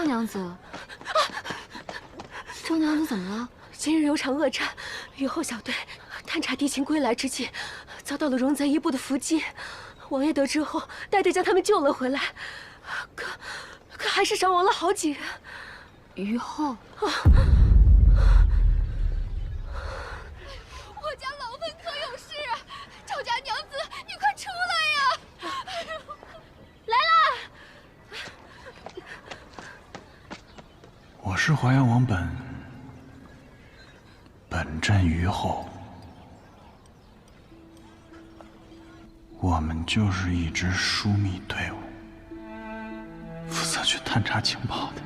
周娘子，周娘子怎么了？今日有场恶战，雨后小队探查敌情归来之际，遭到了荣贼一部的伏击。王爷得知后，带队将他们救了回来，可还是伤亡了好几人。于后，我家老芬可有事啊！周家娘子，你快出来呀！来啦！我是淮阳王本镇于后，我们就是一支疏密队伍，负责去探查情报的。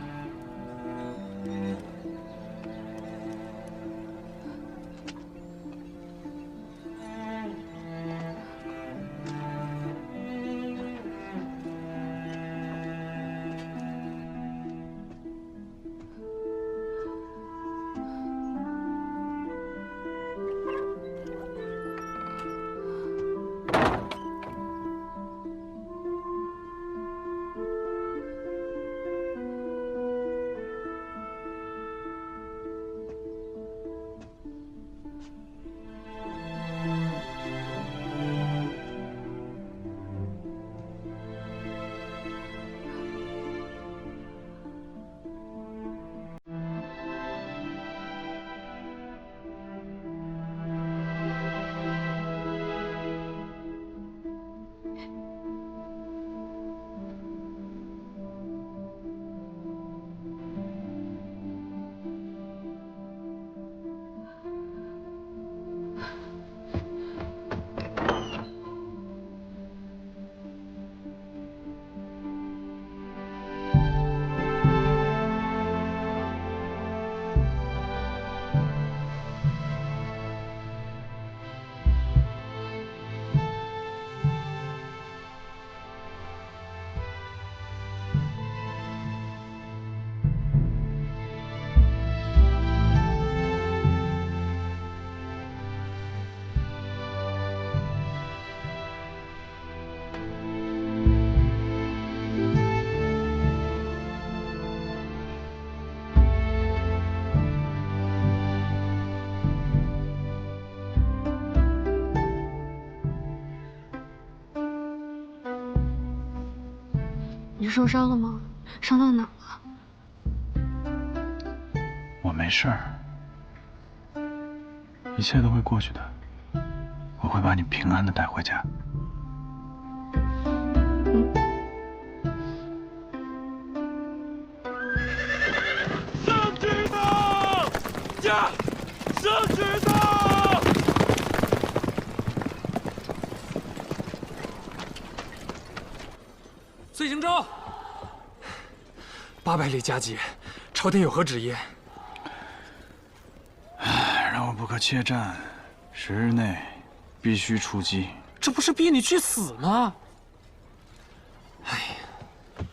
你受伤了吗？伤到哪了？我没事儿，一切都会过去的。我会把你平安的带回家。上去的，驾！上去的！岁行舟，800里加急，朝廷有何旨意？让我不可怯战，10日内必须出击。这不是逼你去死吗？哎呀，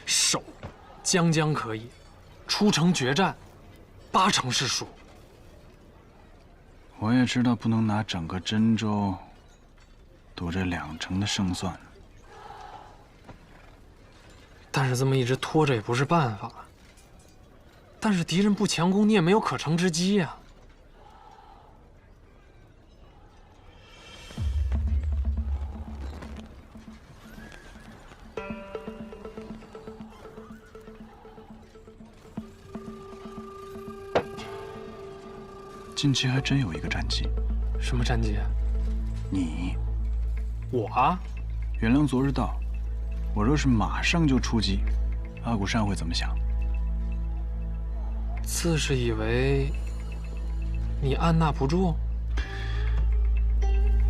守将可以，出城决战，8成是输。我也知道不能拿整个真州赌这2成的胜算，但是这么一直拖着也不是办法。但是敌人不强攻，你也没有可乘之机呀。近期还真有一个战机。什么战机？你，我啊？原谅昨日到，我若是马上就出击，阿古善会怎么想？自是以为你按捺不住。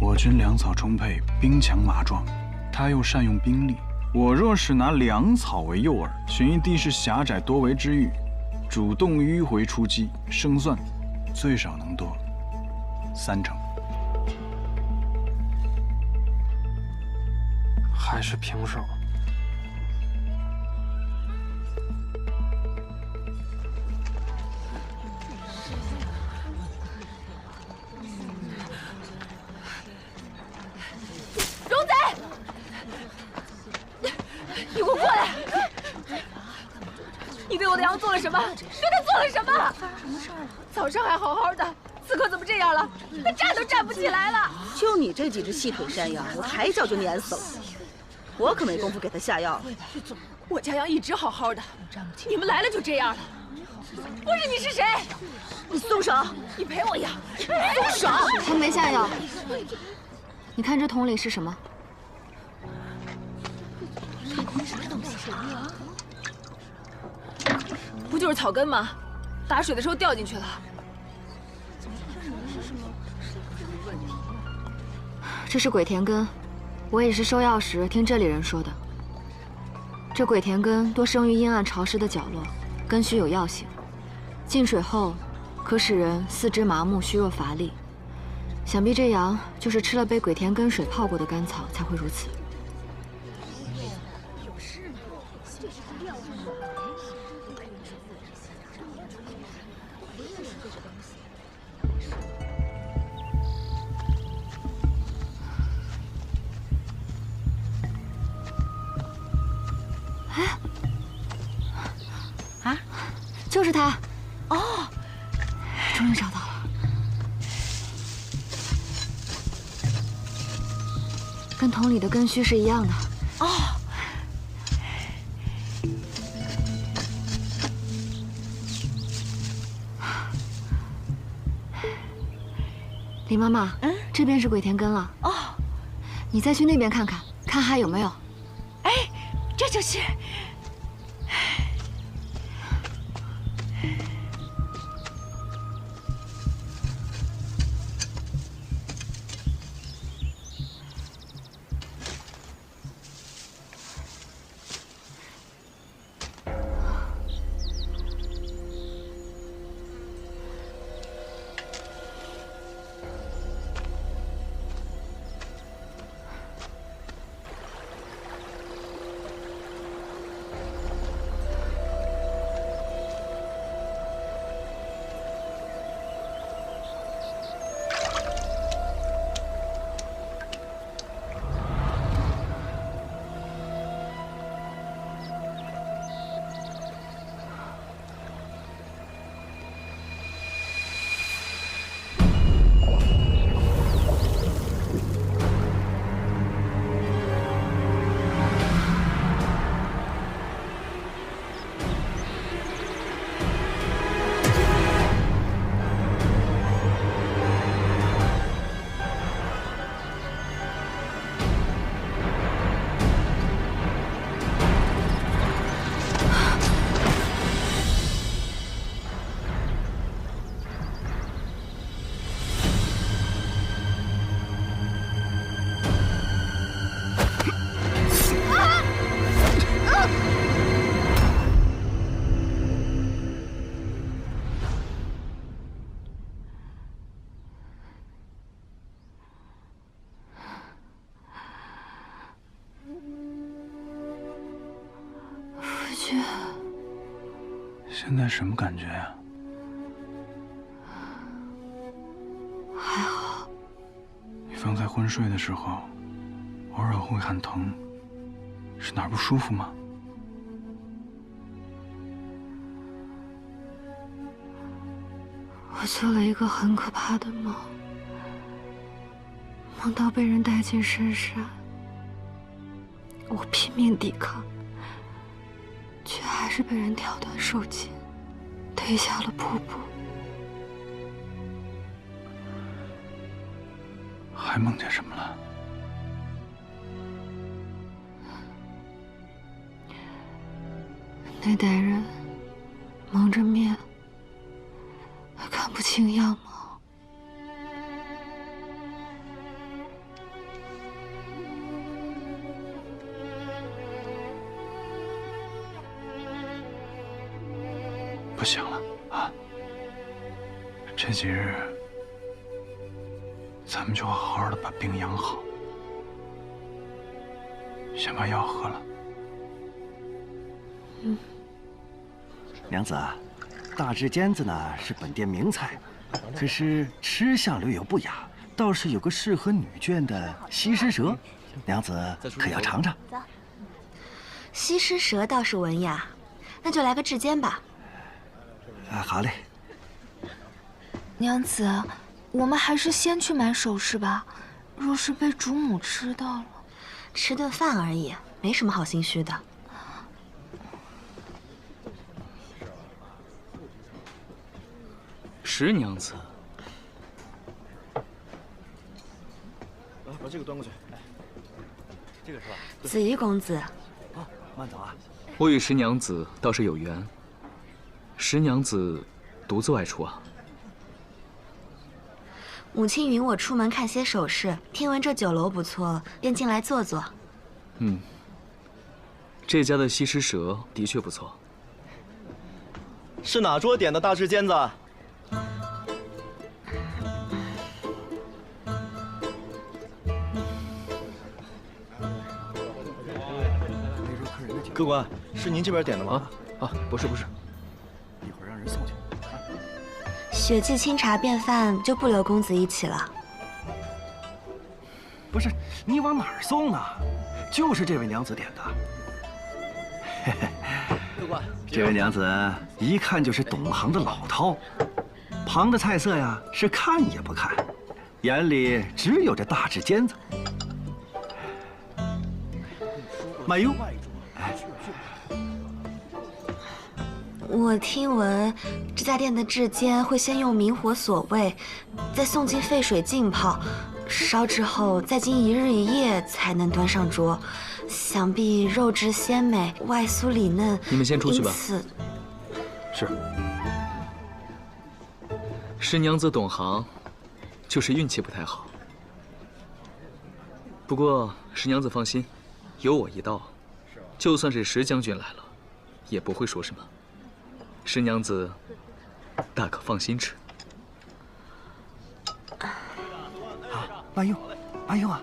我军粮草充沛，兵强马壮，他又善用兵力。我若是拿粮草为诱饵，寻一地势狭窄多围之域，主动迂回出击，胜算最少能多3成。还是平手。荣贼，你给我过来！你的阳做了什么？对他做了什么？发生什么事了？早上还好好的，此刻怎么这样了？他站都站不起来了。就你这几只细腿山羊，我抬脚就碾死了。我可没工夫给他下药。我家羊一直好好的，你们来了就这样了。不是你是谁？你松手！你陪我养。松手！他没下药。你看这桶里是什么？不就是草根吗？打水的时候掉进去了。这是鬼田根，我也是收药时听这里人说的。这鬼田根多生于阴暗潮湿的角落，根须有药性，进水后可使人四肢麻木、虚弱乏力。想必这羊就是吃了被鬼田根水泡过的甘草才会如此。啊，就是它！哦，终于找到了。跟桶里的根须是一样的。哦，李妈妈，这边是鬼田根了。哦，你再去那边看看，看还有没有。哎，这就是。现在什么感觉呀？还好。你方才昏睡的时候，偶尔会喊疼，是哪儿不舒服吗？我做了一个很可怕的梦，梦到被人带进深山，我拼命抵抗，却还是被人挑断手筋，推下了瀑布。还梦见什么了？那代人蒙着面，看不清样貌。不行了啊！这几日，咱们就好好的把病养好，先把药喝了。娘子啊，大炙尖子呢是本店名菜，可是吃相略有不雅，倒是有个适合女眷的西施舌，娘子可要尝尝？西施舌倒是文雅，那就来个炙尖吧。好嘞。娘子，我们还是先去买首饰吧。若是被主母知道了，吃顿饭而已，没什么好心虚的。石娘子，把这个端过去。这个是吧？子瑜公子，慢走啊。我与石娘子倒是有缘。石娘子独自外出啊？母亲允我出门看些首饰，听闻这酒楼不错，便进来坐坐。这家的西施蛇的确不错。是哪桌点的大翅尖子？客官，是您这边点的吗？不是，一会儿让人送去。雪霁清茶便饭就不留公子一起了。不是，你往哪儿送呢？就是这位娘子点的。客官，这位娘子一看就是懂行的老饕，旁的菜色呀是看也不看，眼里只有这大翅尖子。慢用。我听闻这家店的翅尖会先用明火锁味，再送进沸水浸泡，烧制后再经1日1夜才能端上桌。想必肉质鲜美，外酥里嫩。你们先出去吧。是。石娘子懂行，就是运气不太好。不过石娘子放心，有我一道，就算是石将军来了，也不会说什么。石娘子大可放心吃。慢用，慢用啊！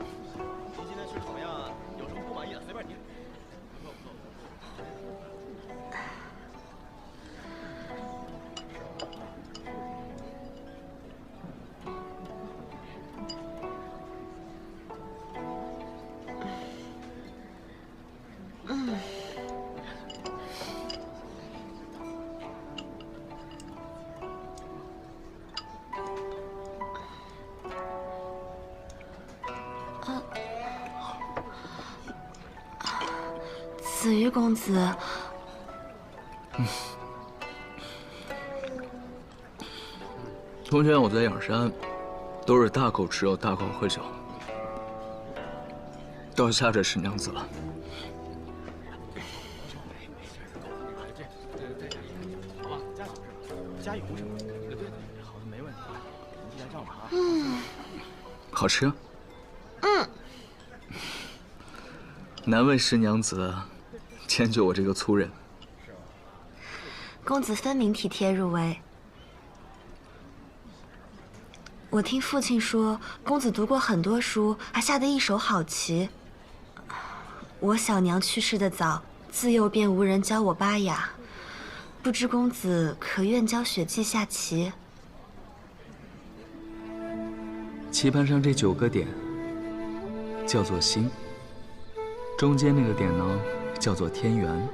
今天吃怎么样啊？有什么不满意的随便提。子瑜公子，从前我在仰山，都是大口吃肉，大口喝酒，到吓着石娘子了。加油什么？对，好的，没问题。您记来账吧啊。好吃。难为石娘子迁就我这个粗人。公子分明体贴入微。我听父亲说，公子读过很多书，还下得一手好棋。我小娘去世的早，自幼便无人教我巴雅，不知公子可愿教雪霁下棋？棋盘上这9个点叫做星，中间那个点呢叫做天元。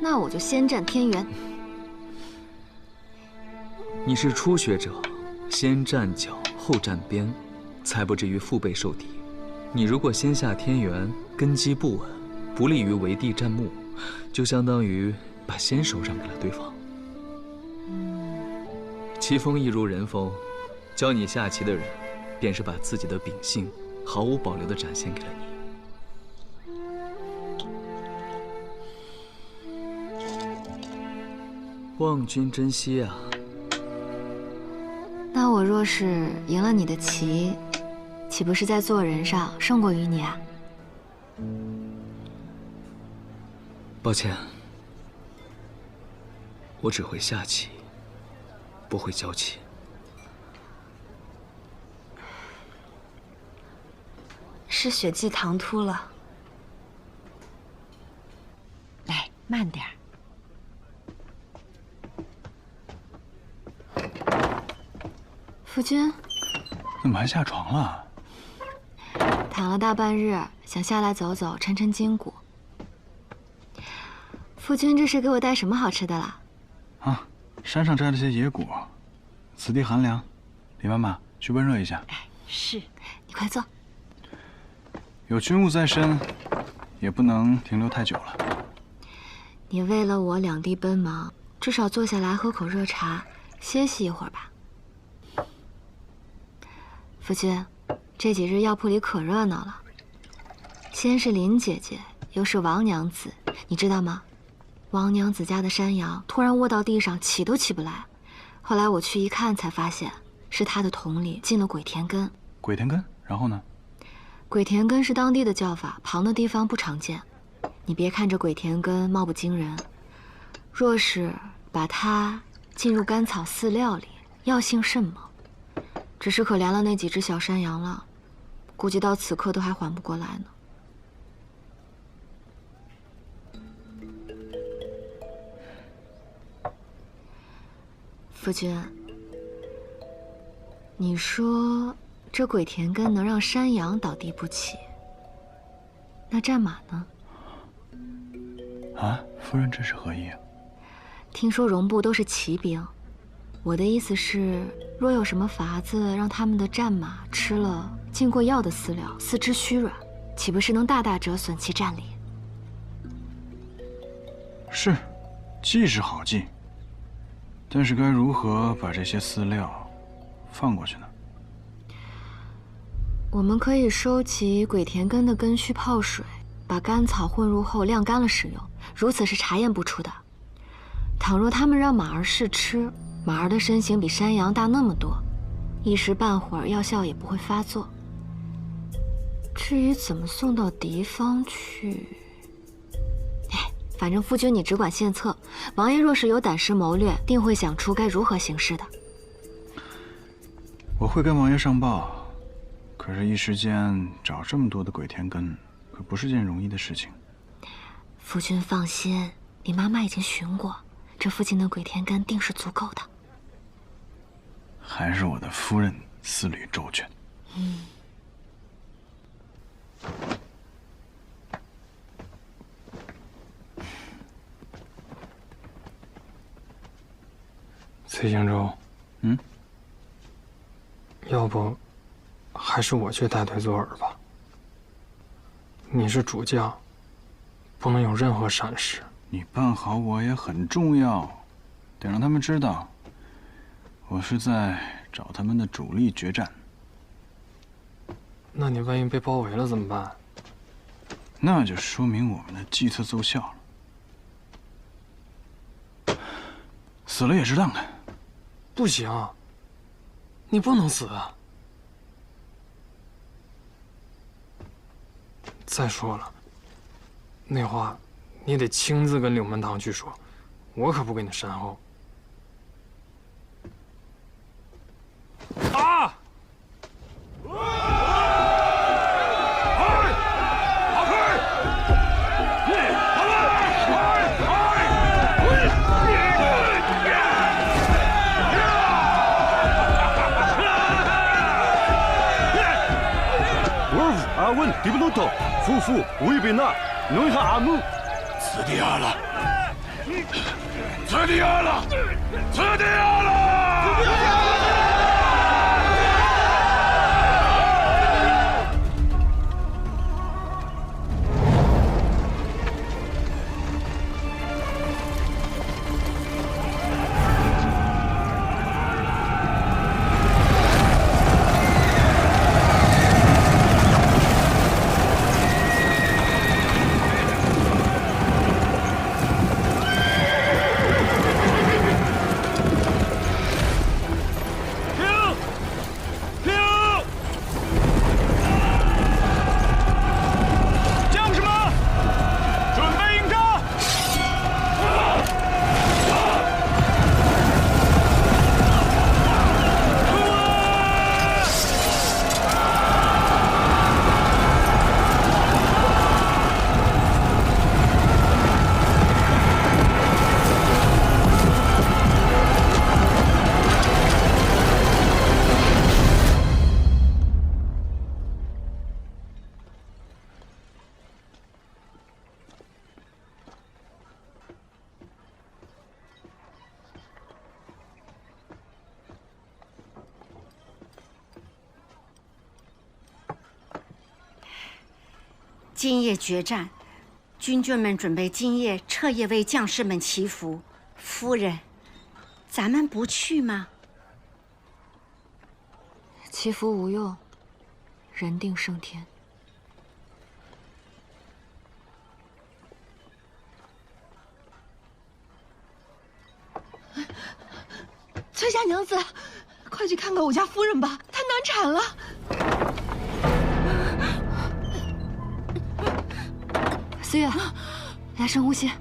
那我就先占天元。你是初学者，先站脚后站边，才不至于腹背受敌。你如果先下天元，根基不稳，不利于围地占木，就相当于把先手让给了对方。棋风一如人风，教你下棋的人，便是把自己的秉性毫无保留地展现给了你。望君珍惜啊！那我若是赢了你的棋，岂不是在做人上胜过于你啊？抱歉，我只会下棋，不会教棋。是雪霁唐突了。来，慢点儿。夫君，怎么还下床了？躺了大半日，想下来走走，抻抻筋骨。夫君这是给我带什么好吃的啦？啊，山上摘了些野果，此地寒凉，李妈妈去温热一下。是，你快坐。有军务在身，也不能停留太久了。你为了我两地奔忙，至少坐下来喝口热茶，歇息一会儿吧。夫君，这几日药铺里可热闹了。先是林姐姐，又是王娘子，你知道吗？王娘子家的山羊突然卧到地上，起都起不来。后来我去一看，才发现是她的桶里进了鬼田根。鬼田根？然后呢？鬼田根是当地的叫法，旁的地方不常见。你别看这鬼田根貌不惊人，若是把它浸入甘草饲料里，药性甚猛。只是可怜了那几只小山羊了，估计到此刻都还缓不过来呢。夫君，你说这鬼田根能让山羊倒地不起，那战马呢？啊，夫人这是何意啊？听说戎部都是骑兵，我的意思是，若有什么法子让他们的战马吃了浸过药的饲料，四肢虚软，岂不是能大大折损其战力？是，计是好计，但是该如何把这些饲料放过去呢？我们可以收集鬼田根的根须泡水，把甘草混入后晾干了使用，如此是查验不出的。倘若他们让马儿试吃，马儿的身形比山羊大那么多，一时半会儿药效也不会发作。至于怎么送到敌方去，反正夫君你只管献策，王爷若是有胆识谋略，定会想出该如何行事的。我会跟王爷上报，可是一时间找这么多的鬼田根，可不是件容易的事情。夫君放心，你妈妈已经寻过，这附近的鬼田根定是足够的。还是我的夫人思虑周全。崔行舟，要不还是我去带队做饵吧。你是主将，不能有任何闪失。你办好我也很重要，得让他们知道，我是在找他们的主力决战。那你万一被包围了怎么办？那就说明我们的计策奏效了。死了也是当的。不行，你不能死。再说了，那话你得亲自跟柳门堂去说，我可不给你善后。啊！阿文，迪布鲁托，夫妇，维贝纳，侬哈阿姆，此地阿了，此地阿了，此地阿了！今夜决战，军眷们准备今夜彻夜为将士们祈福。夫人，咱们不去吗？祈福无用，人定胜天。崔家娘子，快去看看我家夫人吧，她难产了。思月，来深呼吸。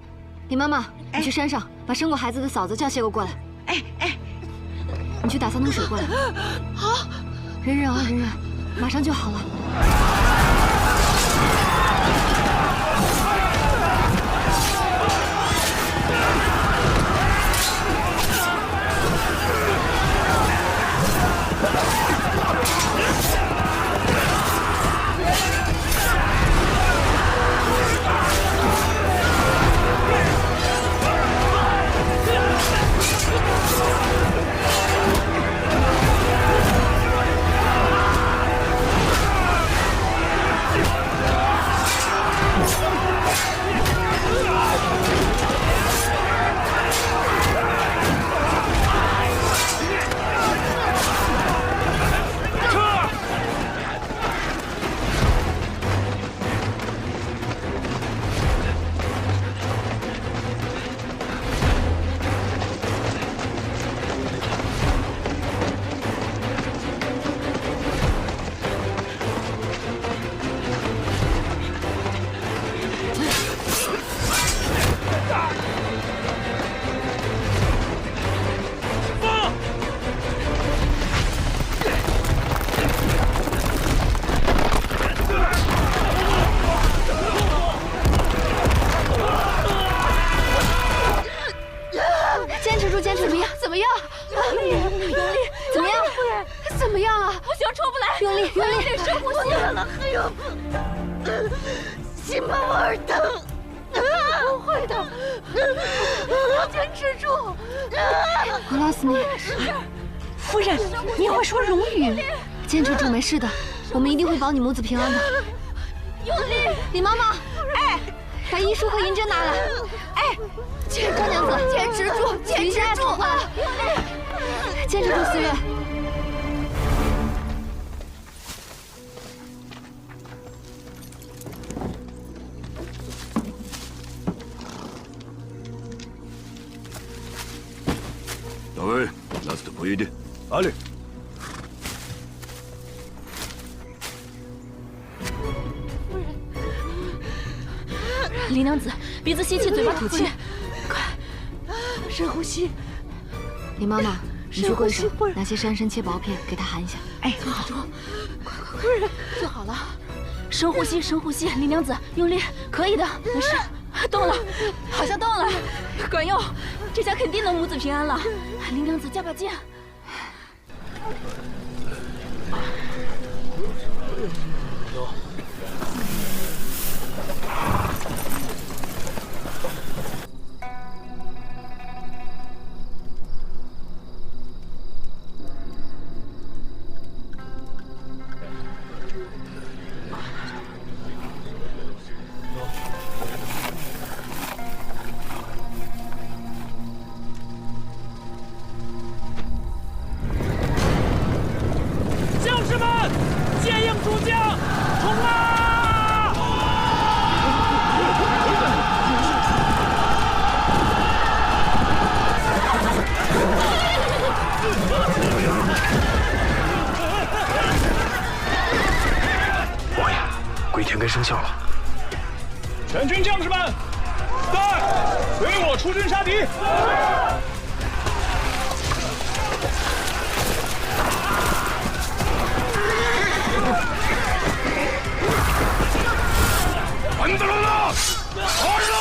李妈妈，你去山上把生过孩子的嫂子叫些个过来。你去打3桶水过来。好。忍忍啊，忍忍，马上就好了。心门耳疼，不会的，坚持住。我拉死你！夫人，你会说荣语。坚持住，没事的，我们一定会保你母子平安的。用力！李妈妈，把医书和银针拿来。高娘子，坚持住，坚持住啊！坚持住，思月。Давай, нас-то поеди. Али. 李娘子，鼻子吸气，嘴巴吐气，快，深呼吸。李妈妈，你去柜上拿些山参切薄片给她含一下。好，快，夫人就好了。深呼吸，深呼吸。李娘子，用力，可以的，没事。动了，好像动了，管用，这下肯定能母子平安了。李娘子，加把劲。鬼天根生效了！全军将士们，在，随我出阵杀敌！安德罗拉，开战！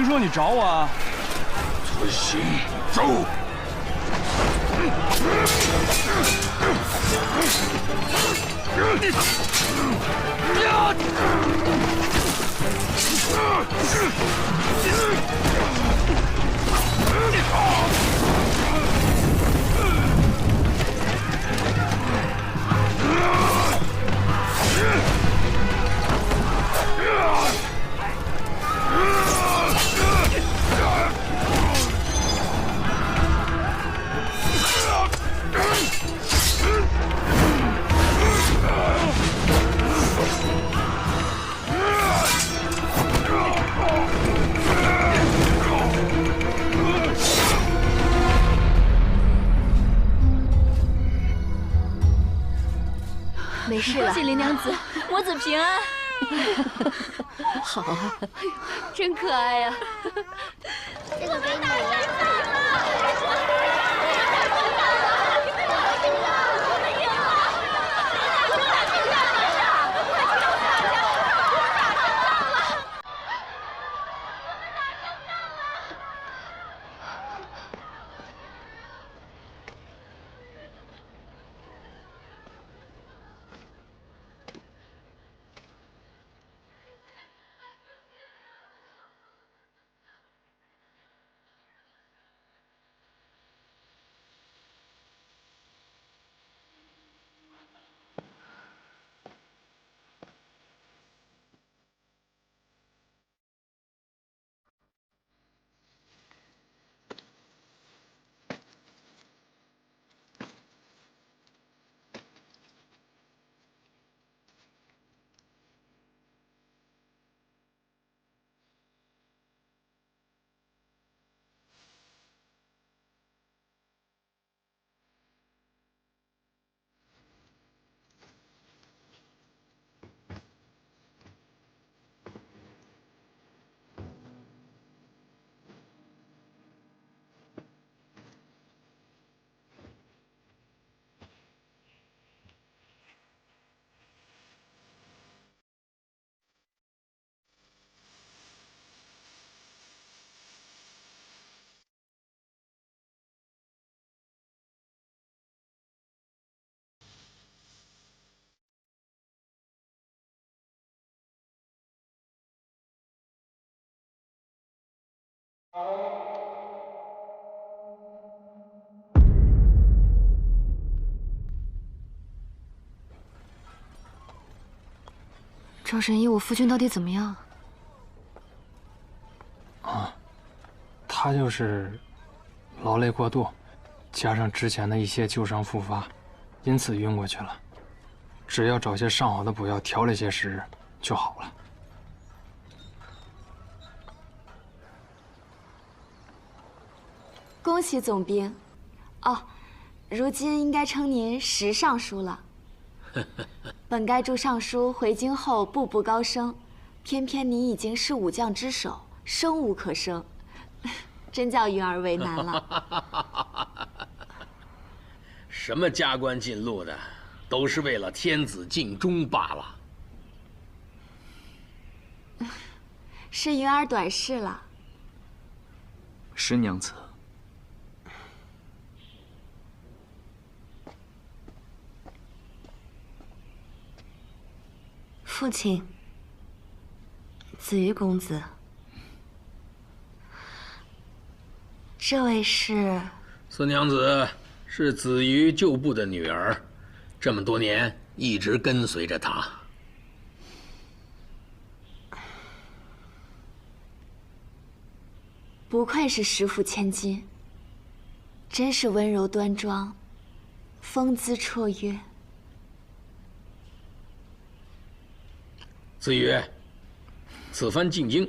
听说你找我啊？遵行，走。没事了，恭喜林娘子，母子平安。好啊，哎呦，真可爱呀！这个给你。赵神医，我夫君到底怎么样？啊，他就是劳累过度，加上之前的一些旧伤复发，因此晕过去了。只要找些上好的补药调了些时日就好了。恭喜总兵！哦，如今应该称您石尚书了。本该祝尚书回京后步步高升，偏偏您已经是武将之首，升无可升，真叫云儿为难了。什么加官进禄的，都是为了天子尽忠罢了。是云儿短视了。石娘子。父亲，子瑜公子，这位是四娘子，是子瑜旧部的女儿，这么多年一直跟随着他。不愧是石府千金，真是温柔端庄，风姿绰约。子瑜，此番进京，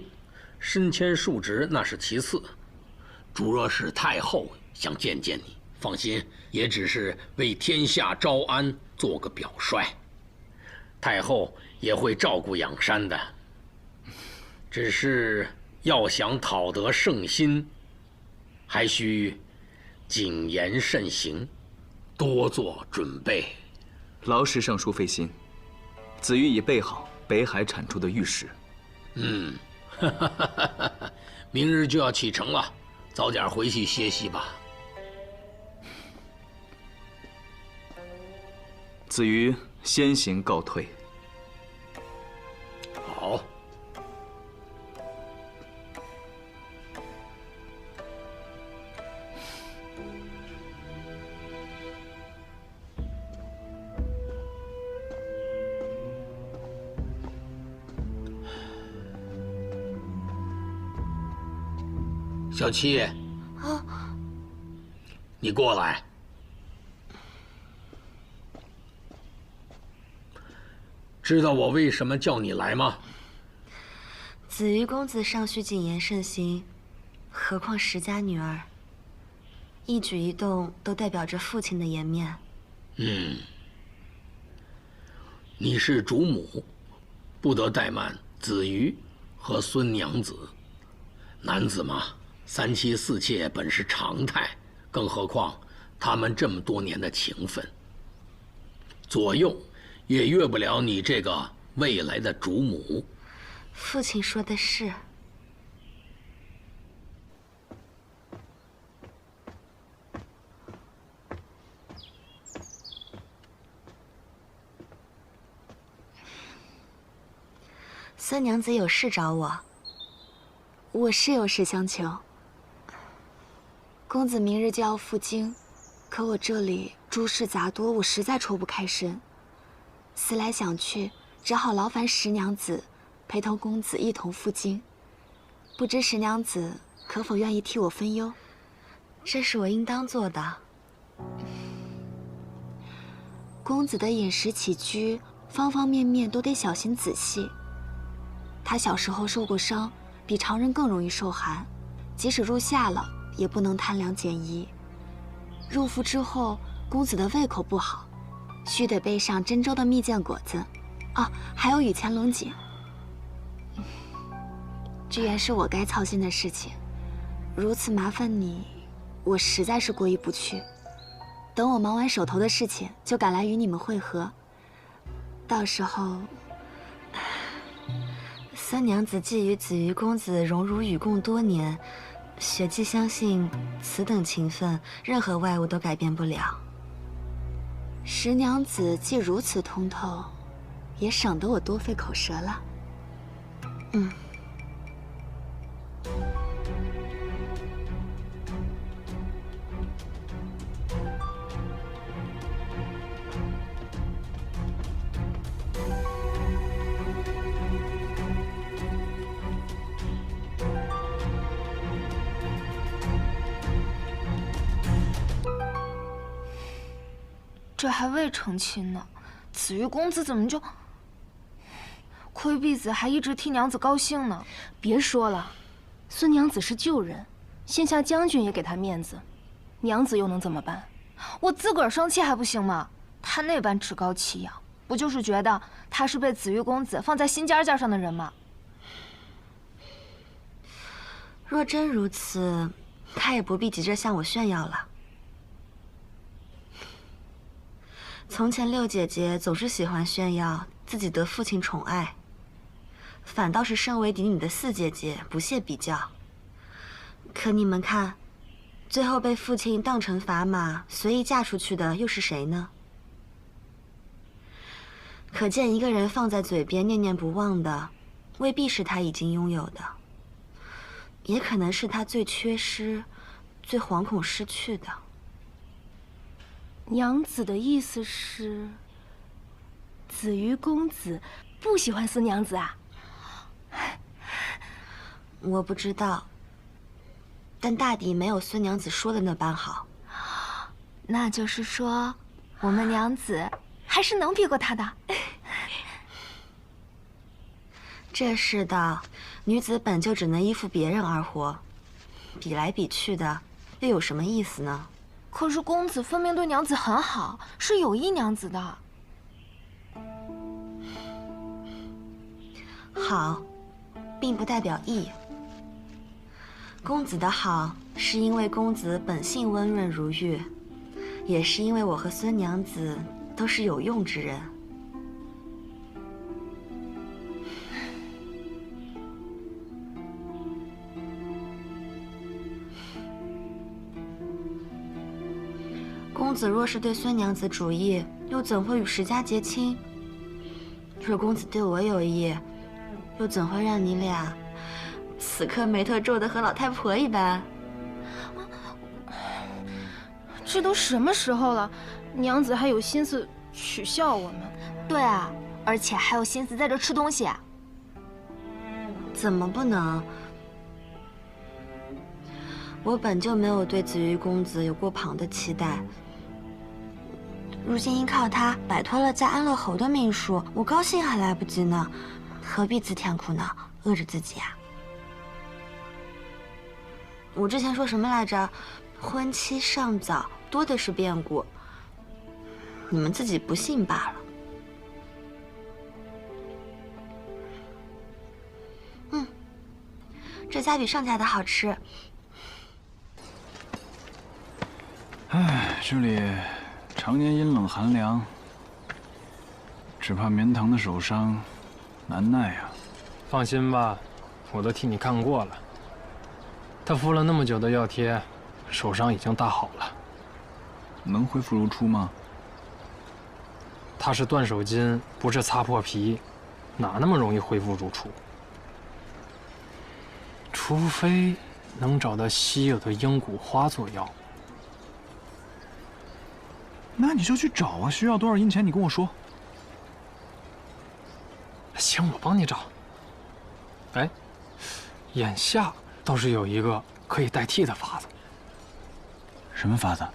升迁述职那是其次，主若是太后想见见你，放心，也只是为天下招安，做个表率。太后也会照顾养山的，只是要想讨得圣心，还需谨言慎行，多做准备。劳石尚书费心，子瑜已备好北海产出的玉石。明日就要启程了，早点回去歇息吧。子瑜先行告退。好。小七，你过来。知道我为什么叫你来吗？子瑜公子尚需谨言慎行，何况石家女儿，一举一动都代表着父亲的颜面。你是主母，不得怠慢子瑜和孙娘子。男子嘛，3妻4妾本是常态，更何况他们这么多年的情分，左右也越不了你这个未来的主母。父亲说的是。孙娘子有事找我。我是有事相求。公子明日就要赴京，可我这里诸事杂多，我实在抽不开身。思来想去，只好劳烦石娘子陪同公子一同赴京。不知石娘子可否愿意替我分忧？这是我应当做的。公子的饮食起居，方方面面都得小心仔细。他小时候受过伤，比常人更容易受寒，即使入夏了，也不能贪凉减衣。入伏之后，公子的胃口不好，须得备上珍州的蜜饯果子，还有雨前龙井。这原是我该操心的事情，如此麻烦你，我实在是过意不去。等我忙完手头的事情，就赶来与你们会合。到时候，孙娘子既与子瑜公子荣辱与共多年，雪霁相信此等情分，任何外物都改变不了。石娘子既如此通透，也省得我多费口舌了。这还未成亲呢，子瑜公子怎么就……亏婢子还一直替娘子高兴呢。别说了，孙娘子是旧人，现下将军也给她面子，娘子又能怎么办？我自个儿生气还不行吗？他那般趾高气扬，不就是觉得他是被子瑜公子放在心尖尖上的人吗？若真如此，他也不必急着向我炫耀了。从前六姐姐总是喜欢炫耀自己得父亲宠爱，反倒是身为嫡女的四姐姐不屑比较。可你们看，最后被父亲当成砝码随意嫁出去的又是谁呢？可见一个人放在嘴边念念不忘的，未必是他已经拥有的，也可能是他最缺失、最惶恐失去的。娘子的意思是，子瑜公子不喜欢孙娘子啊？我不知道，但大抵没有孙娘子说的那般好。那就是说，我们娘子还是能比过他的。这世道，女子本就只能依附别人而活，比来比去的，又有什么意思呢？可是公子分明对娘子很好，是有意娘子的。好，并不代表义。公子的好，是因为公子本性温润如玉，也是因为我和孙娘子都是有用之人。公子若是对孙娘子主意，又怎会与石家结亲？若公子对我有意，又怎会让你俩此刻眉头皱得和老太婆一般？这都什么时候了，娘子还有心思取笑我们？对啊，而且还有心思在这吃东西啊！怎么不能？我本就没有对紫玉公子有过旁的期待，如今依靠他摆脱了在安乐侯的命数，我高兴还来不及呢，何必自添苦恼，饿着自己啊？我之前说什么来着？婚期尚早，多的是变故，你们自己不信罢了。这家比上家的好吃。唉，这里常年阴冷寒凉，只怕绵堂的手伤难耐啊。放心吧，我都替你看过了。他敷了那么久的药贴，手伤已经大好了。能恢复如初吗？他是断手筋，不是擦破皮，哪那么容易恢复如初？除非能找到稀有的鹰骨花做药。那你就去找啊！需要多少银钱？你跟我说。行，我帮你找。哎，眼下倒是有一个可以代替的法子。什么法子？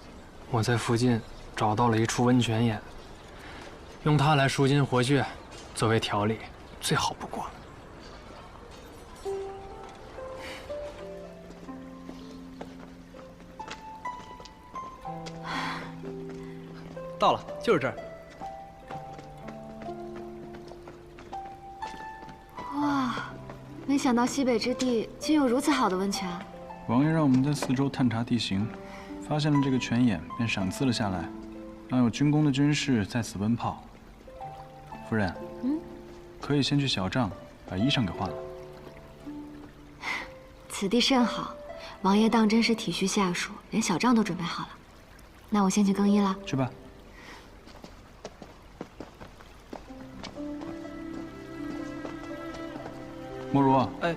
我在附近找到了一处温泉眼，用它来舒筋活血，作为调理，最好不过了。到了，就是这儿。哇，没想到西北之地竟有如此好的温泉。王爷让我们在四周探查地形，发现了这个泉眼，便赏赐了下来，让有军功的军士在此温泡。夫人，可以先去小帐把衣裳给换了。此地甚好，王爷当真是体恤下属，连小帐都准备好了。那我先去更衣了。去吧。莫如，哎，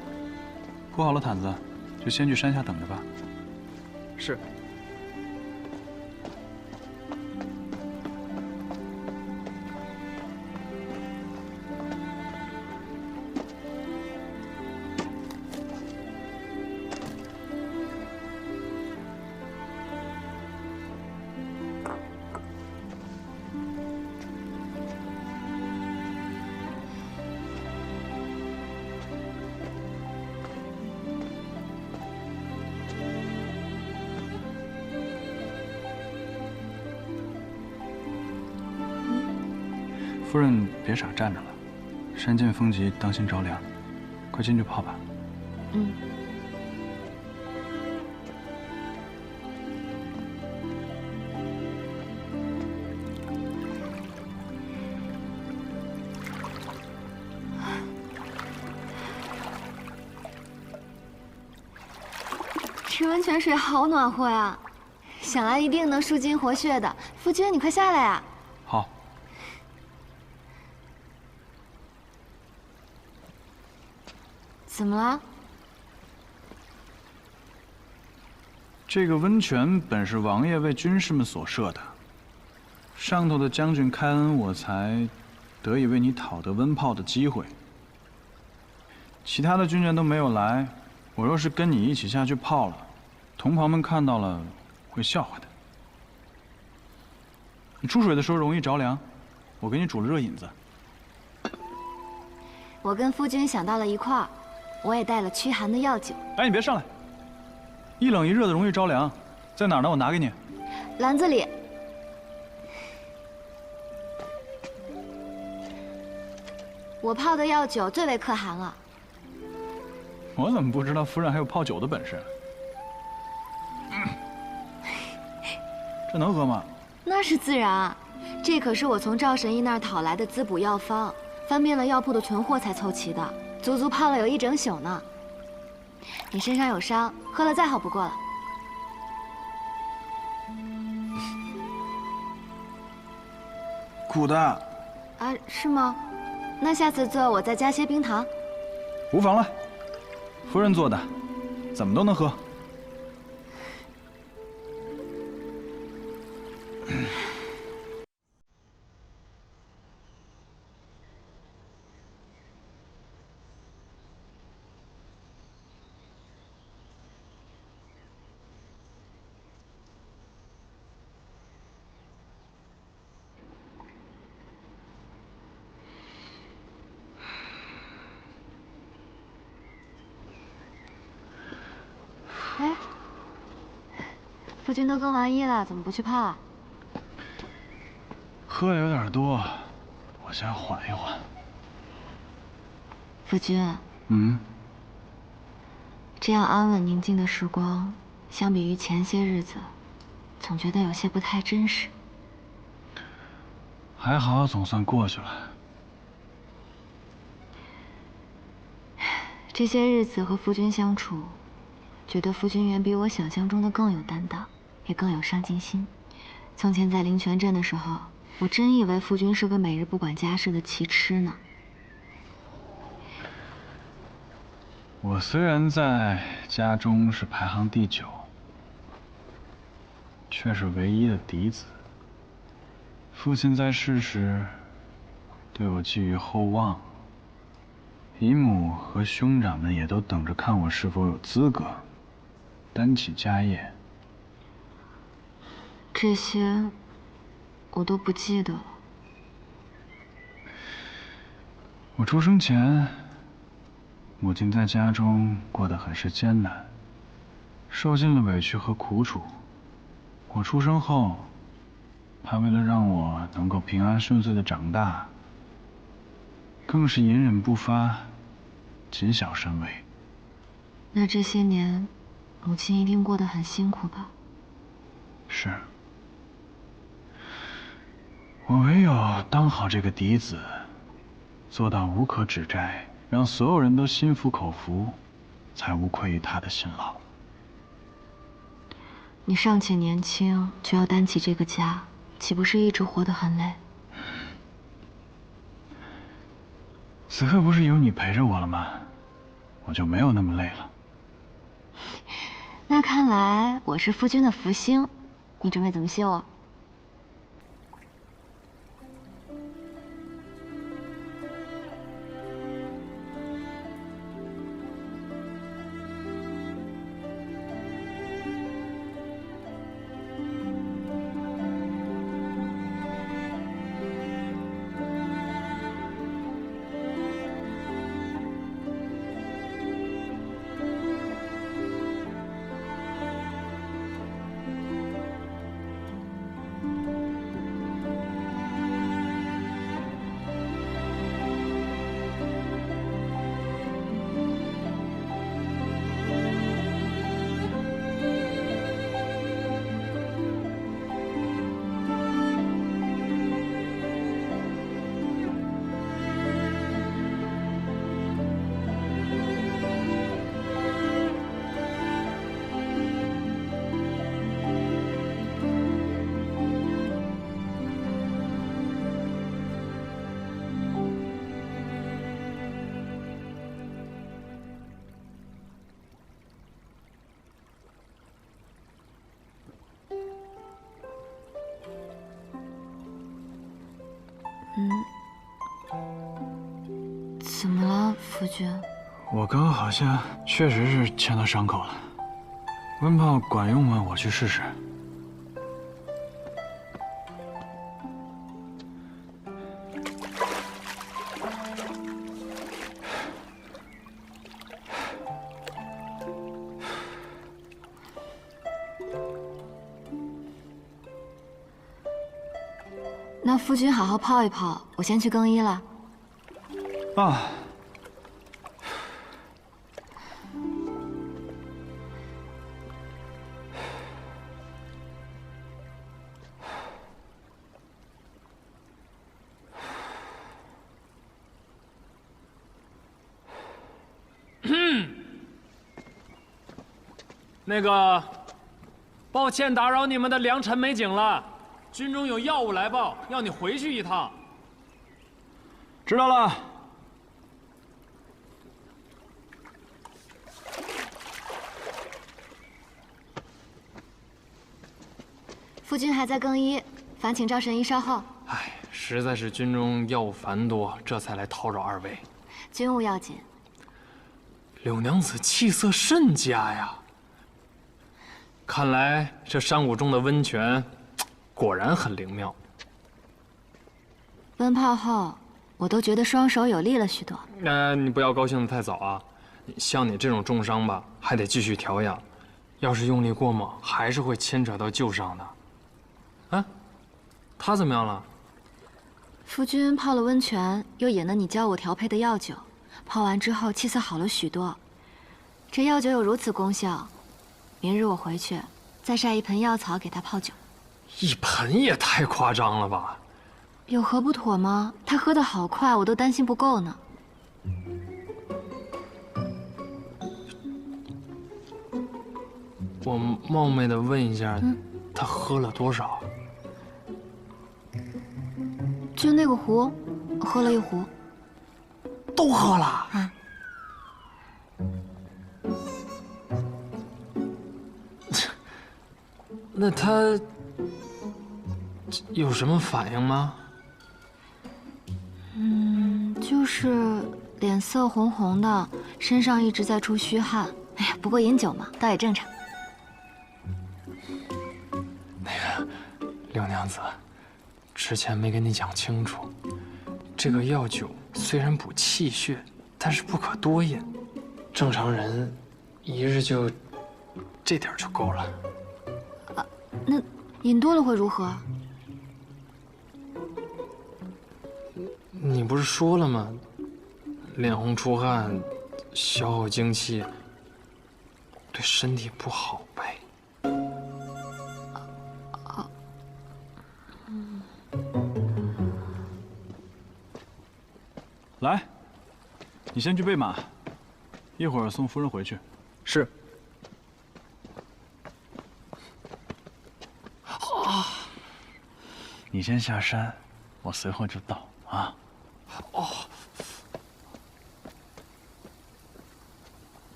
铺好了毯子，就先去山下等着吧。是。夫人，别傻站着了，山涧风急，当心着凉。快进去泡吧。这温泉水好暖和呀，想来一定能舒筋活血的。夫君，你快下来呀！好。怎么了？这个温泉本是王爷为军士们所设的，上头的将军开恩，我才得以为你讨得温泡的机会。其他的军人都没有来，我若是跟你一起下去泡了，同袍们看到了会笑话的。你出水的时候容易着凉，我给你煮了热饮子。我跟夫君想到了一块儿。我也带了驱寒的药酒。哎，你别上来！一冷一热的容易着凉，在哪儿呢？我拿给你。篮子里。我泡的药酒最为可寒了。我怎么不知道夫人还有泡酒的本事？这能喝吗？那是自然，这可是我从赵神医那儿讨来的滋补药方，翻遍了药铺的存货才凑齐的。足足泡了有一整宿呢。你身上有伤，喝了再好不过了。苦的。啊，是吗？那下次做我再加些冰糖。无妨了，夫人做的，怎么都能喝。哎，夫君都更完衣了，怎么不去泡啊？喝的有点多，我先缓一缓。夫君，这样安稳宁静的时光，相比于前些日子，总觉得有些不太真实。还好，总算过去了。这些日子和夫君相处，觉得夫君远比我想象中的更有担当，也更有上进心。从前在灵泉镇的时候，我真以为夫君是个每日不管家事的奇痴呢。我虽然在家中是排行第9，却是唯一的嫡子。父亲在世时，对我寄予厚望，姨母和兄长们也都等着看我是否有资格担起家业。这些我都不记得了。我出生前，母亲在家中过得很是艰难，受尽了委屈和苦楚。我出生后，她为了让我能够平安顺遂的长大，更是隐忍不发，谨小慎微。那这些年，母亲一定过得很辛苦吧？是。我唯有当好这个嫡子，做到无可指摘，让所有人都心服口服，才无愧于他的辛劳。你尚且年轻，就要担起这个家，岂不是一直活得很累？此刻不是有你陪着我了吗？我就没有那么累了。那看来我是夫君的福星，你准备怎么谢我？怎么了，夫君？我刚刚好像确实是牵到伤口了。温泡管用吗？我去试试。那夫君好好泡一泡，我先去更衣了。啊。那个，抱歉打扰你们的良辰美景了。军中有要务来报，要你回去一趟。知道了。夫君还在更衣，烦请赵神医稍后。哎，实在是军中药物繁多，这才来叨扰二位。军务要紧。柳娘子气色甚佳呀，看来这山谷中的温泉果然很灵妙。温泡后，我都觉得双手有力了许多。你不要高兴得太早啊！像你这种重伤吧，还得继续调养，要是用力过猛，还是会牵扯到旧伤的。啊，他怎么样了？夫君泡了温泉，又饮了你教我调配的药酒，泡完之后气色好了许多。这药酒有如此功效，明日我回去再晒一盆药草给他泡酒。一盆也太夸张了吧？有何不妥吗？他喝得好快，我都担心不够呢。我冒昧的问一下，他喝了多少？就那个壶，喝了一壶。都喝了？啊。那他有什么反应吗？就是脸色红红的，身上一直在出虚汗。哎呀，不过饮酒嘛，倒也正常。那个柳娘子，之前没跟你讲清楚，这个药酒虽然补气血，但是不可多饮。正常人一日就这点就够了。那饮多了会如何？你不是说了吗？脸红出汗，消耗精气，对身体不好呗。来，你先去备马，一会儿送夫人回去。是。你先下山，我随后就到啊。哦。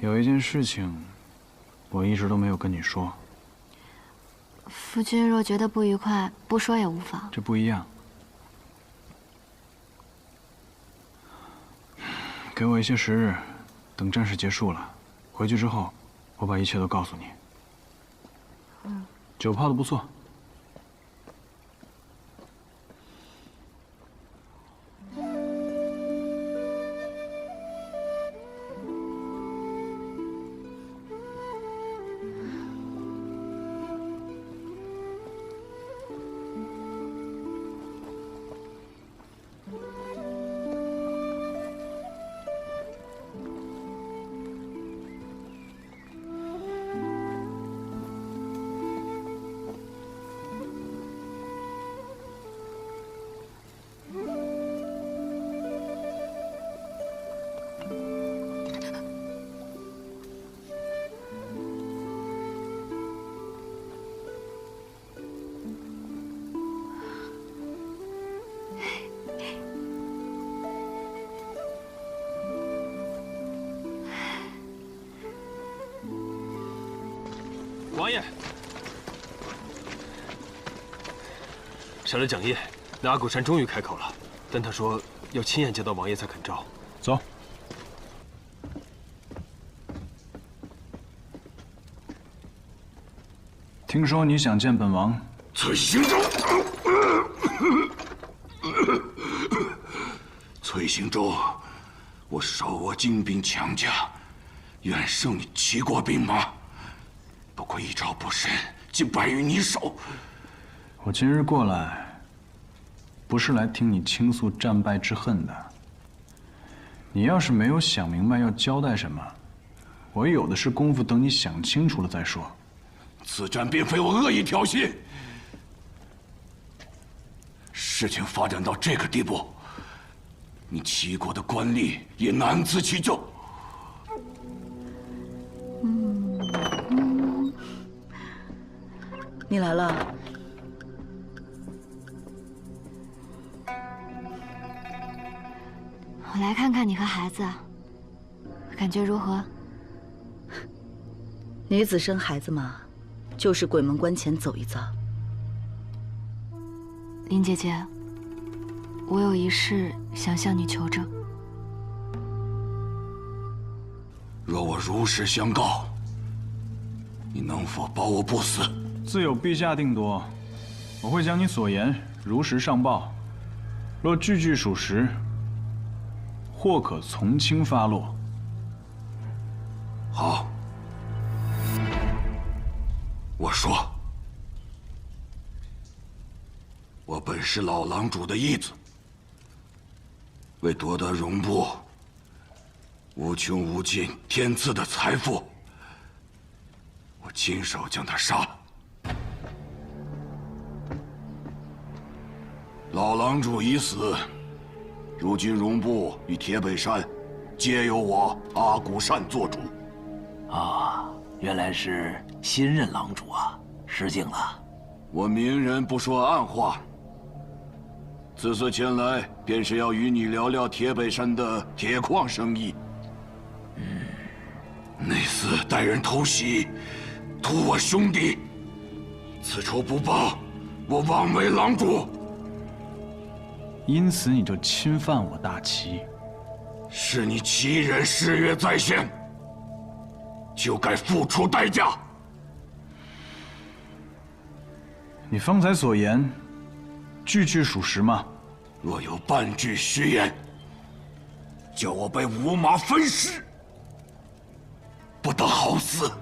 有一件事情，我一直都没有跟你说。夫君若觉得不愉快，不说也无妨。这不一样。给我一些时日，等战事结束了，回去之后，我把一切都告诉你。酒泡得不错。王爷，上了讲业，那阿古山终于开口了，但他说要亲眼见到王爷才肯招。走。听说你想见本王？崔行舟，崔行舟，我手握精兵强甲，远胜你齐国兵马。不过一招不慎，竟败于你手。我今日过来，不是来听你倾诉战败之恨的。你要是没有想明白要交代什么，我有的是功夫等你想清楚了再说。此战并非我恶意挑衅，事情发展到这个地步，你齐国的官吏也难辞其咎。你来了。我来看看你和孩子，感觉如何？女子生孩子嘛，就是鬼门关前走一遭。林姐姐，我有一事想向你求证。若我如实相告，你能否保我不死？自有陛下定夺，我会将你所言如实上报。若句句属实，或可从轻发落。好，我说，我本是老郎主的义子，为夺得荣部无穷无尽天赐的财富，我亲手将他杀了。老郎主已死，如今荣部与铁北山皆由我阿古善做主。啊，原来是新任郎主啊，失敬了。我明人不说暗话，此次前来便是要与你聊聊铁北山的铁矿生意。那厮带人偷袭，屠我兄弟，此仇不报，我枉为郎主。因此你就侵犯我大齐？是你齐人誓约在先，就该付出代价。你方才所言，句句属实吗？若有半句虚言，叫我被五马分尸，不得好死。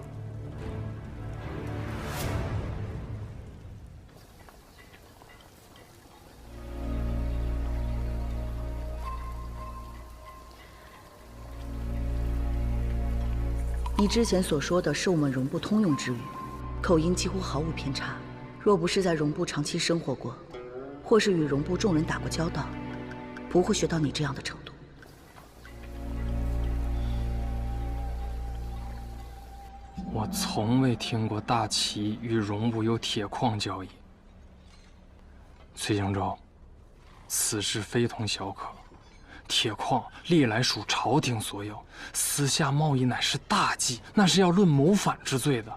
你之前所说的是我们荣部通用之语，口音几乎毫无偏差。若不是在荣部长期生活过，或是与荣部众人打过交道，不会学到你这样的程度。我从未听过大齐与荣部有铁矿交易。崔兴周，此事非同小可。铁矿历来属朝廷所有，私下贸易乃是大忌，那是要论谋反之罪的。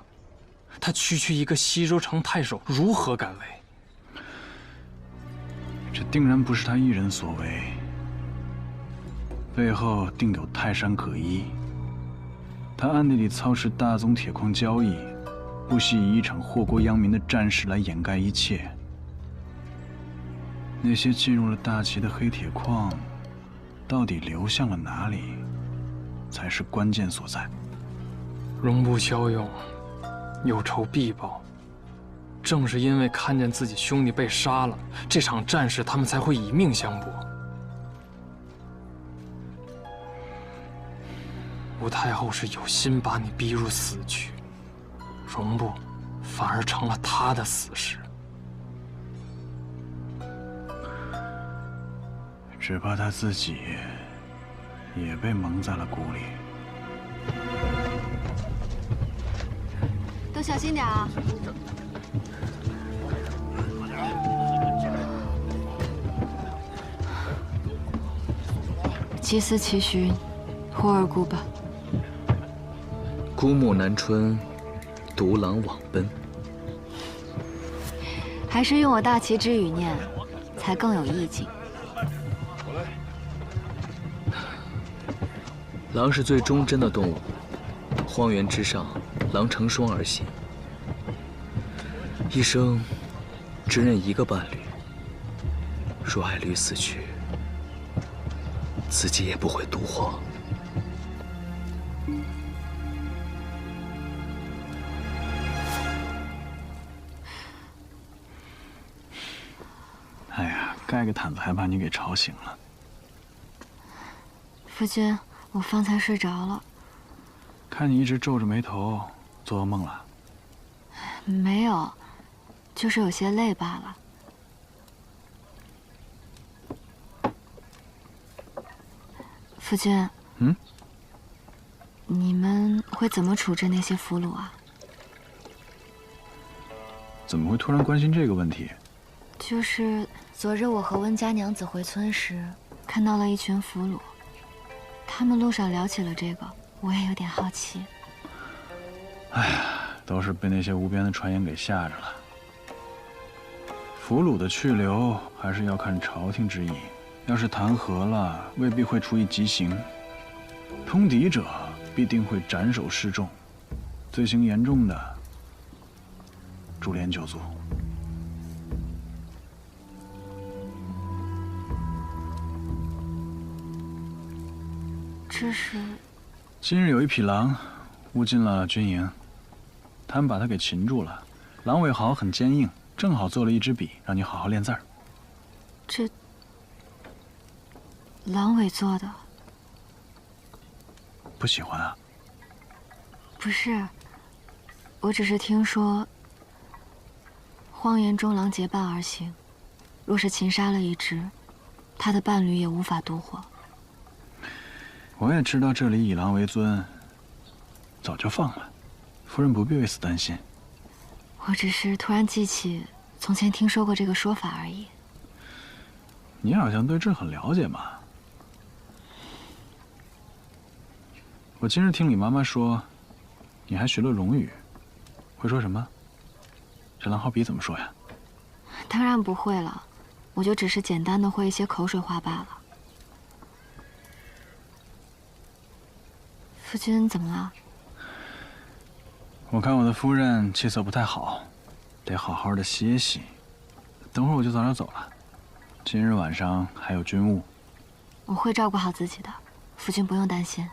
他区一个西州城太守，如何敢为？这定然不是他一人所为，背后定有泰山可依。他暗地里操持大宗铁矿交易，不惜以一场祸国殃民的战事来掩盖一切。那些进入了大齐的黑铁矿，到底流向了哪里，才是关键所在。荣部骁勇，有仇必报。正是因为看见自己兄弟被杀了，这场战事他们才会以命相搏。吴太后是有心把你逼入死局，荣部反而成了他的死士。只怕他自己也被蒙在了鼓里。都小心点啊！其思其寻，呼儿孤吧。孤木南春，独狼往奔。还是用我大齐之语念，才更有意境。狼是最忠贞的动物，荒原之上，狼成双而行，一生只认一个伴侣。若爱侣死去，自己也不会独活。哎呀，盖个毯子还把你给吵醒了。夫君，我方才睡着了。看你一直皱着眉头，做噩梦了？没有，就是有些累罢了。夫君，你们会怎么处置那些俘虏啊？怎么会突然关心这个问题？就是昨日我和温家娘子回村时，看到了一群俘虏，他们路上聊起了这个，我也有点好奇。哎呀，都是被那些无边的传言给吓着了。俘虏的去留还是要看朝廷之意，要是弹劾了，未必会处以极刑；通敌者必定会斩首示众，罪行严重的，株连九族。这是今日有一匹狼误进了军营，他们把它给擒住了。狼尾毫很坚硬，正好做了一支笔，让你好好练字儿。这狼尾做的，不喜欢啊？不是，我只是听说荒原中狼结伴而行，若是擒杀了一只，他的伴侣也无法独活。我也知道这里以狼为尊，早就放了，夫人不必为此担心。我只是突然记起从前听说过这个说法而已。你好像对这很了解嘛。我今日听李妈妈说，你还学了龙语，会说什么？这狼毫笔怎么说呀？当然不会了，我就只是简单的会一些口水话罢了。夫君怎么了？我看我的夫人气色不太好，得好好的歇息。等会儿我就早点走了，今日晚上还有军务。我会照顾好自己的，夫君不用担心。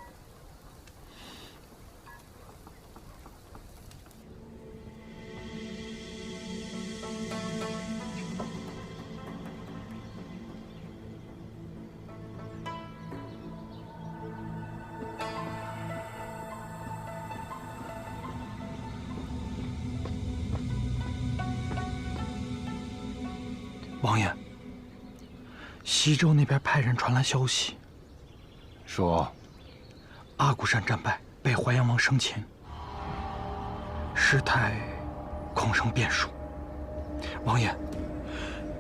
王爷，西周那边派人传来消息，说阿骨山战败，被淮阳王生擒，事态恐生变数。王爷，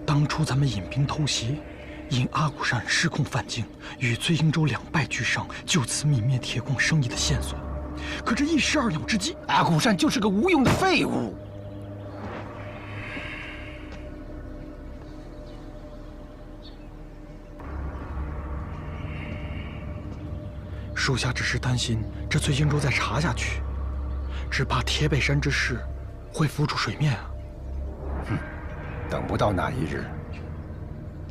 当初咱们引兵偷袭，引阿骨山失控犯境，与醉英州两败俱伤，就此泯灭铁矿生意的线索。可这一石二鸟之计，阿骨山就是个无用的废物。属下只是担心这醉英州再查下去，只怕铁北山之事会浮出水面啊。哼，等不到那一日。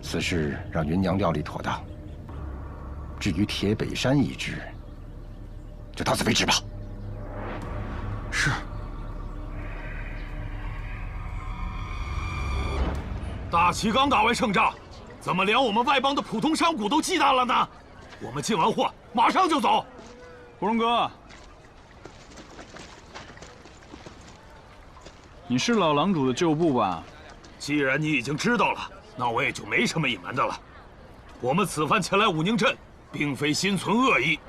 此事让云娘料理妥当。至于铁北山一支，就到此为止吧。是。大齐刚打完胜仗，怎么连我们外邦的普通商贾都忌惮了呢？我们进完货，马上就走。芙蓉哥，你是老狼主的旧部吧？既然你已经知道了，那我也就没什么隐瞒的了。我们此番前来武宁镇，并非心存恶意，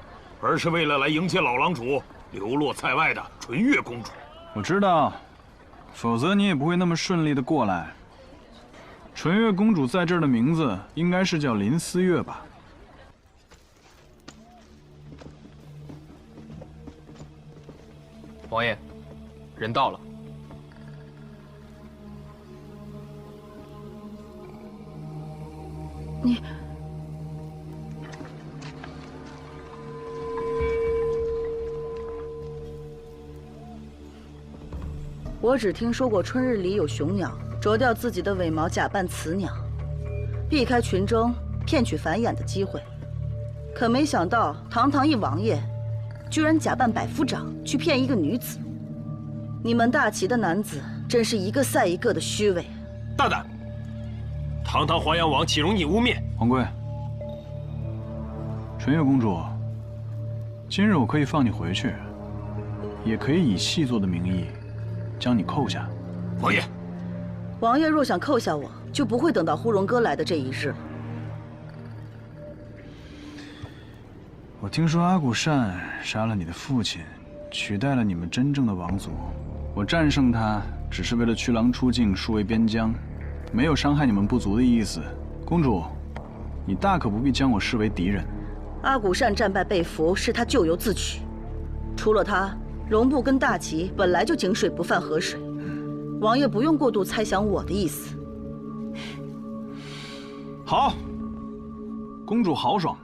而是为了来迎接老狼主流落在外的纯月公主。我知道，否则你也不会那么顺利的过来。纯月公主在这儿的名字应该是叫林思月吧？王爷，人到了。你，我只听说过春日里有雄鸟啄掉自己的尾毛，假扮雌鸟，避开群争，骗取繁衍的机会。可没想到，堂堂一王爷，居然假扮百夫长去骗一个女子。你们大齐的男子真是一个赛一个的虚伪。大胆！堂堂淮阳王岂容你污蔑？王贵，纯月公主，今日我可以放你回去，也可以以细作的名义将你扣下。王爷，王爷若想扣下我，就不会等到呼荣哥来的这一日了。我听说阿骨善杀了你的父亲，取代了你们真正的王族。我战胜他，只是为了驱狼出境，数位边疆，没有伤害你们部族的意思。公主，你大可不必将我视为敌人。阿古善战败被俘是他咎由自取，除了他，荣部跟大齐本来就井水不犯河水，王爷不用过度猜想我的意思。好，公主豪爽，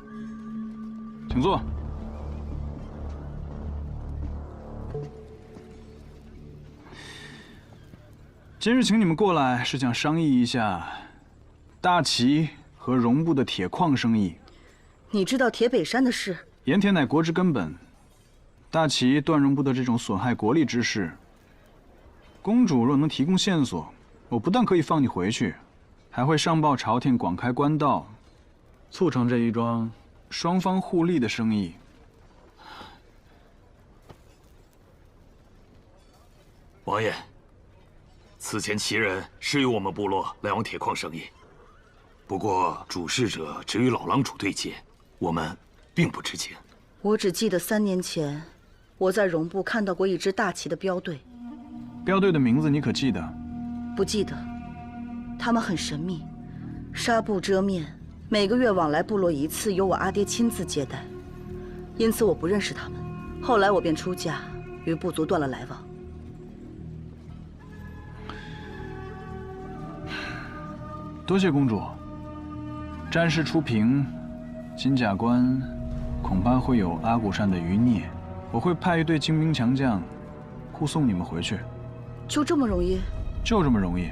请坐。今日请你们过来，是想商议一下大齐和荣部的铁矿生意。你知道铁北山的事？盐铁乃国之根本，大齐断荣部的这种损害国力之事，公主若能提供线索，我不但可以放你回去，还会上报朝廷，广开官道，促成这一桩双方互利的生意。王爷，此前齐人是与我们部落来往铁矿生意，不过主事者只与老狼主对接，我们并不知情。我只记得3年前，我在荣部看到过一支大齐的镖队。镖队的名字你可记得？不记得。他们很神秘，纱布遮面，每个月往来部落一次，由我阿爹亲自接待，因此我不认识他们。后来我便出嫁，与部族断了来往。多谢公主。战事初平，金甲关恐怕会有阿古善的余孽，我会派一队精兵强将护送你们回去。就这么容易？就这么容易。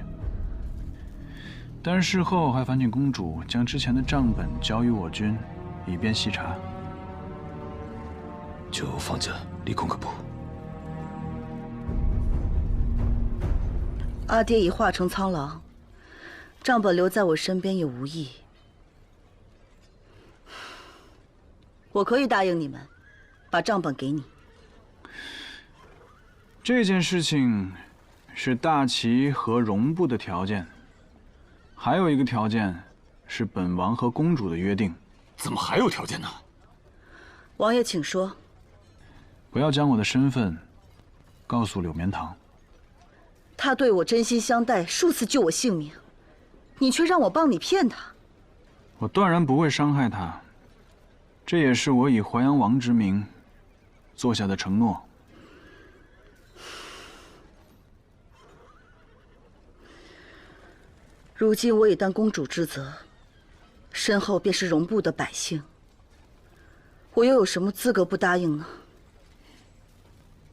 但是事后还烦请公主将之前的账本交予我军，以便细查。就放着立功可不？阿爹已化成苍狼，账本留在我身边也无益。我可以答应你们，把账本给你。这件事情是大齐和荣部的条件，还有一个条件是本王和公主的约定。怎么还有条件呢？王爷，请说。不要将我的身份告诉柳绵堂。他对我真心相待，数次救我性命，你却让我帮你骗他。我断然不会伤害他，这也是我以淮阳王之名做下的承诺。如今我已担公主之责，身后便是荣部的百姓，我又有什么资格不答应呢？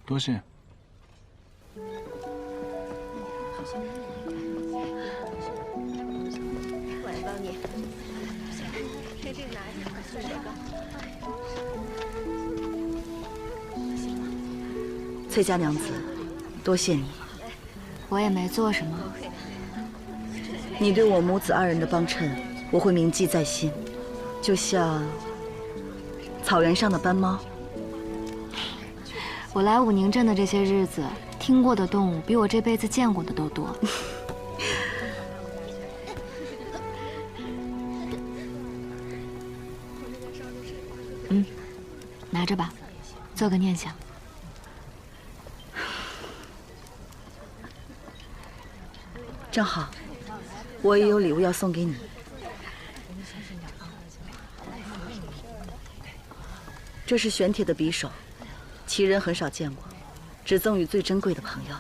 多谢。我来帮你。这个拿一下，顺手高。崔家娘子，多谢你。我也没做什么。你对我母子2人的帮衬，我会铭记在心，就像草原上的斑猫。我来武宁镇的这些日子，听过的动物比我这辈子见过的都多。拿着吧，做个念想。正好，我也有礼物要送给你。这是玄铁的匕首，齐人很少见过，只赠予最珍贵的朋友。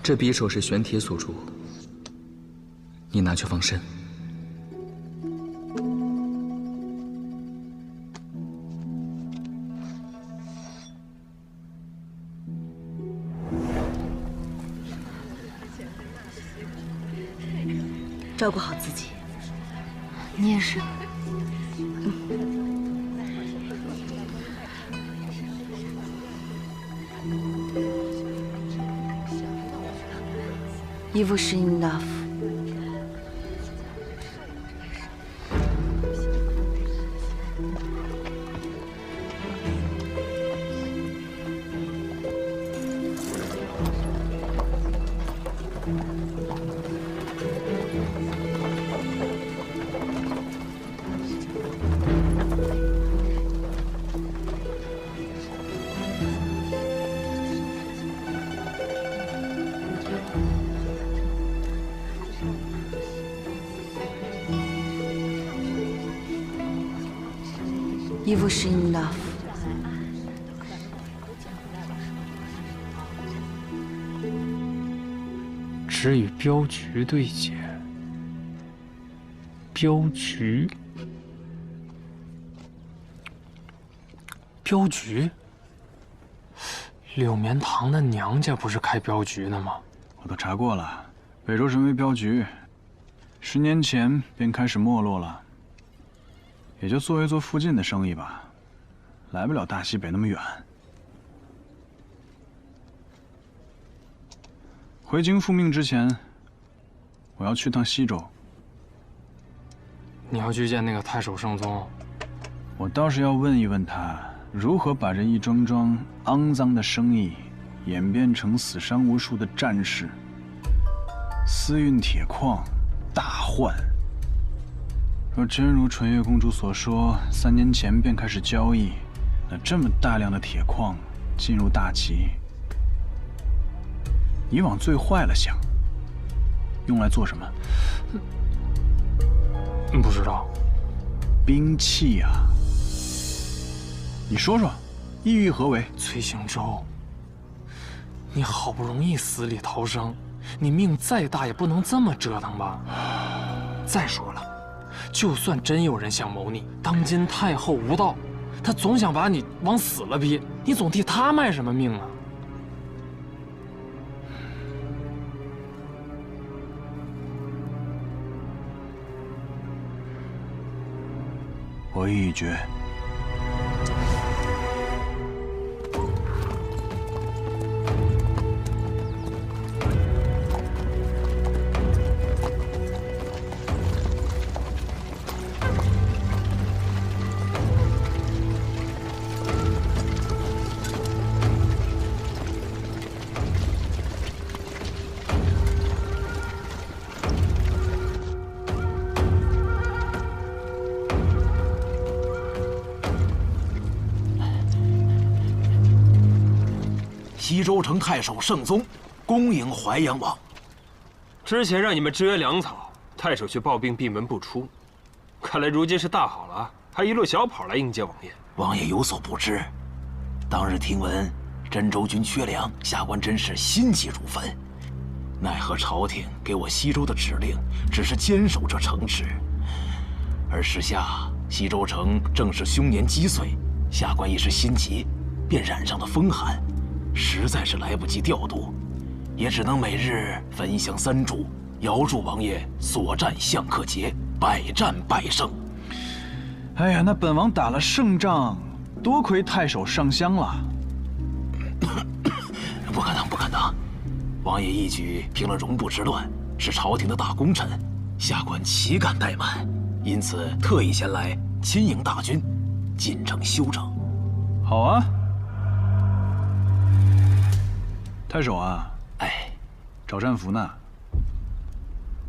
这匕首是玄铁所铸，你拿去防身。照顾好自己。你也是。If she enough。If she enough。只与镖局对决。镖局？镖局？柳绵堂的娘家不是开镖局的吗？我都查过了，北周神威镖局10年前便开始没落了，也就做一做附近的生意吧，来不了大西北那么远。回京复命之前，我要去趟西周。你要去见那个太守圣宗？我倒是要问一问他，如何把这一桩桩肮脏的生意演变成死伤无数的战事。私运铁矿，大换。若真如纯月公主所说，3年前便开始交易，那这么大量的铁矿进入大齐，你往最坏了想，用来做什么？不知道。兵器啊！你说说，意欲何为？崔行舟，你好不容易死里逃生，你命再大也不能这么折腾吧？再说了，就算真有人想谋你，当今太后无道，她总想把你往死了逼，你总替她卖什么命啊？我意已决。西周城太守圣宗恭迎淮阳王。之前让你们支援粮草，太守却抱病闭门不出，看来如今是大好了，还一路小跑来迎接王爷。王爷有所不知，当日听闻真州军缺粮，下官真是心急如焚。奈何朝廷给我西周的指令只是坚守这城池，而时下西周城正是凶年积岁，下官一时心急，便染上了风寒。实在是来不及调度，也只能每日焚香3炷，遥祝王爷所战相克捷，百战百胜。哎呀，那本王打了胜仗，多亏太守上香了。不可当，不可当！王爷一举平了荣部之乱，是朝廷的大功臣，下官岂敢怠慢，因此特意前来亲迎大军，进城休整。好啊。太守啊，哎，找战俘呢。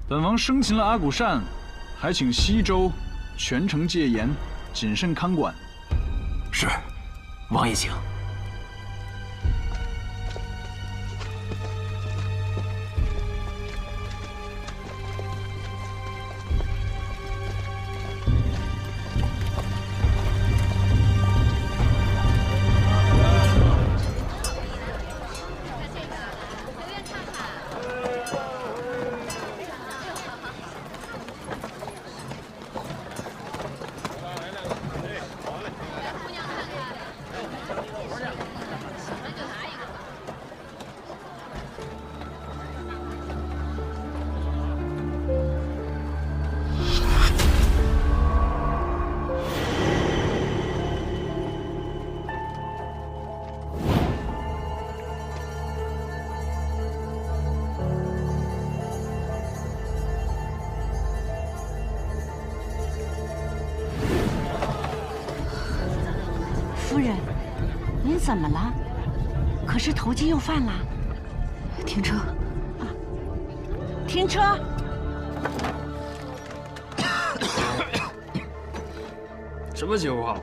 本王生擒了阿古善，还请西周全城戒严，谨慎看管。是，王爷请。夫人，您怎么了？可是头疾又犯了。停车！停车！什么情况？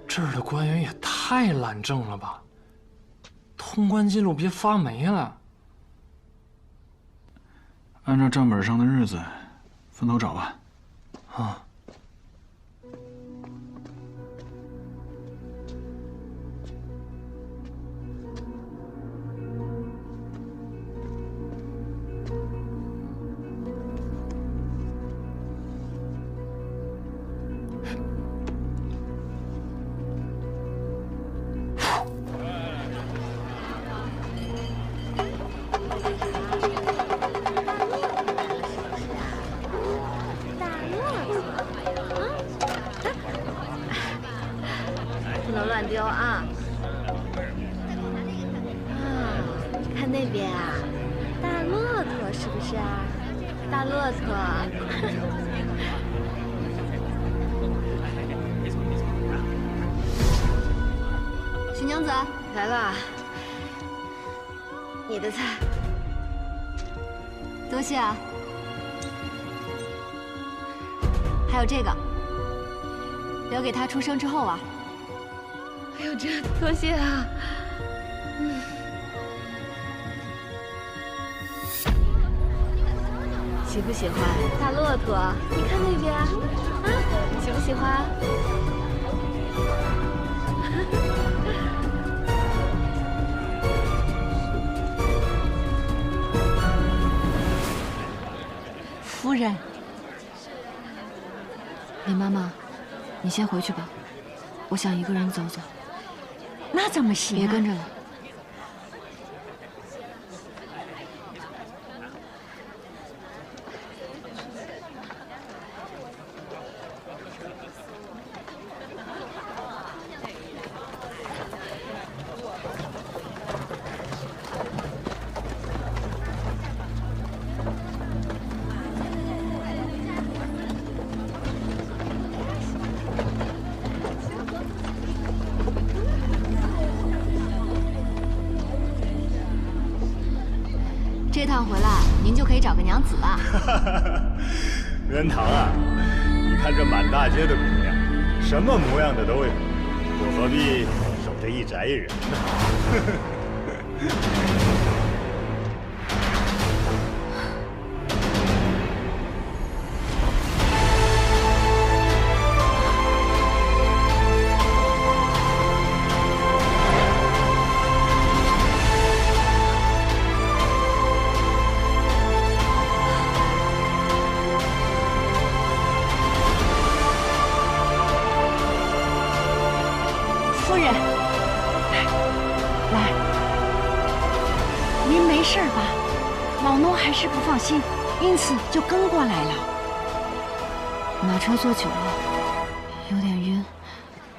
这儿的官员也太懒政了吧！通关记录别发霉了。按照账本上的日子，分头找吧。啊。 不能乱丢啊！看那边啊，大骆驼是不是啊？大骆驼。徐娘子来了，你的菜。多谢啊。还有这个，留给他出生之后啊。 哎呦，这多谢啊！喜不喜欢大骆驼？你看那边啊，喜不喜欢？夫人，李妈妈，你先回去吧，我想一个人走走。 那怎么行啊？别跟着了。这趟回来，您就可以找个娘子了。元堂啊，你看这满大街的姑娘，什么模样的都有，我何必守着一宅一人呢？夫人，来，您没事吧？老奴还是不放心，因此就跟过来了。马车坐久了，有点晕，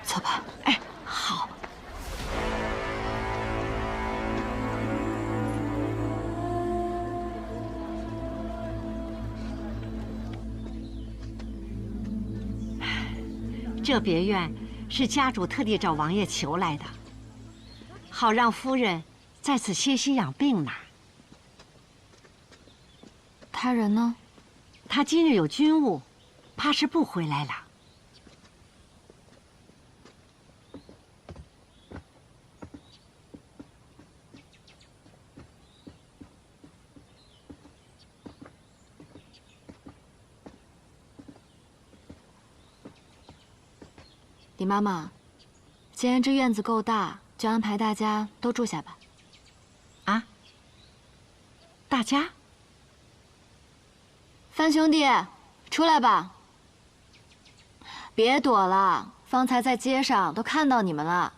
走吧。哎，好。这别院是家主特地找王爷求来的，好让夫人在此歇息养病呢。他人呢？他今日有军务，怕是不回来了。李妈妈，既然这院子够大，就安排大家都住下吧。啊？大家？范兄弟，出来吧！别躲了，方才在街上都看到你们了。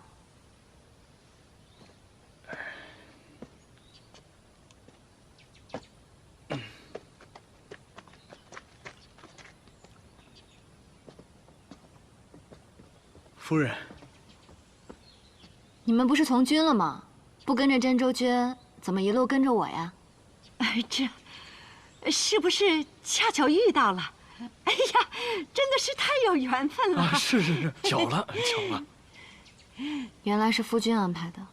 夫人，你们不是从军了吗？不跟着真州军，怎么一路跟着我呀？这是不是恰巧遇到了？哎呀，真的是太有缘分了！是，巧了，巧了。原来是夫君安排的。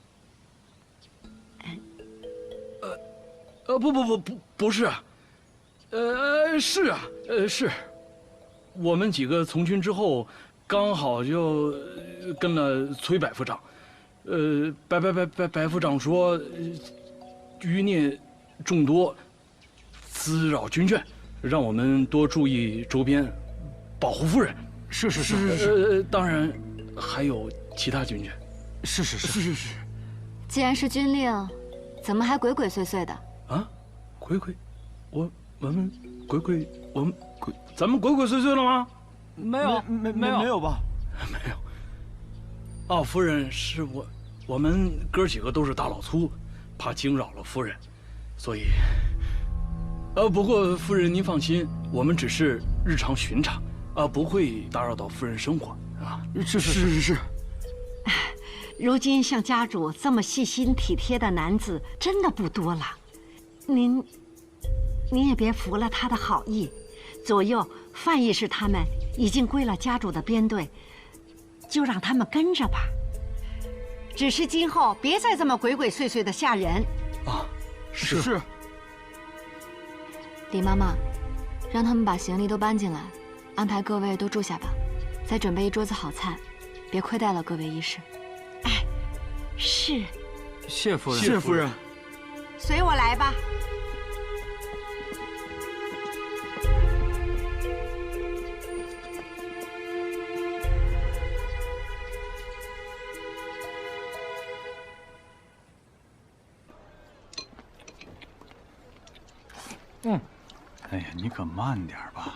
不是啊，是啊，是，我们几个从军之后，刚好就跟了崔百夫长。白夫长说，余孽众多，滋扰军眷，让我们多注意周边，保护夫人。是。当然，还有其他军犬。是。既然是军令，怎么还鬼鬼祟祟的？啊，鬼，咱们鬼祟祟了吗？没有吧？没有。哦，夫人，是我们哥几个都是大老粗，怕惊扰了夫人，所以。不过夫人您放心，我们只是日常巡查，不会打扰到夫人生活啊。是。如今像家主这么细心体贴的男子真的不多了，您也别服了他的好意。左右范义士他们已经归了家主的编队，就让他们跟着吧。只是今后别再这么鬼鬼祟祟的吓人。啊，是。李妈妈，让他们把行李都搬进来，安排各位都住下吧，再准备一桌子好菜，别亏待了各位医师。是。谢夫人。谢夫人。随我来吧。哎呀，你可慢点吧。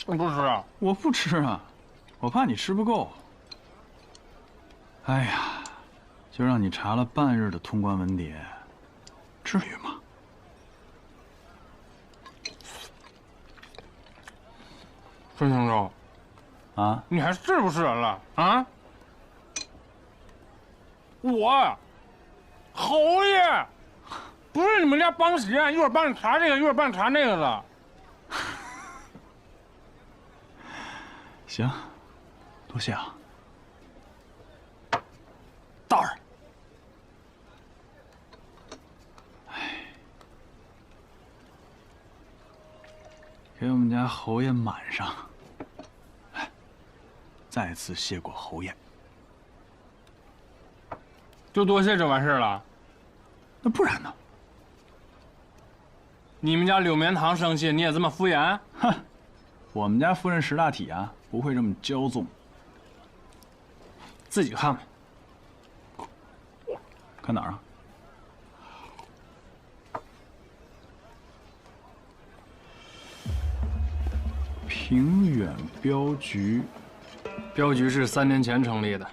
你不吃啊？我不吃啊，我怕你吃不够。哎呀，就让你查了半日的通关文牒，至于吗？孙清州，啊，你还是不是人了啊？我，侯爷，不是你们家帮闲，一会儿帮你查这个，一会儿帮你查那个的。行，多谢啊。大人，给我们家侯爷满上。来，再次谢过侯爷。就多谢就完事了？那不然呢？你们家柳绵堂生气，你也这么敷衍？哼，我们家夫人识大体啊，不会这么骄纵。自己看吧。看哪儿啊？平远镖局，镖局是3年前成立的，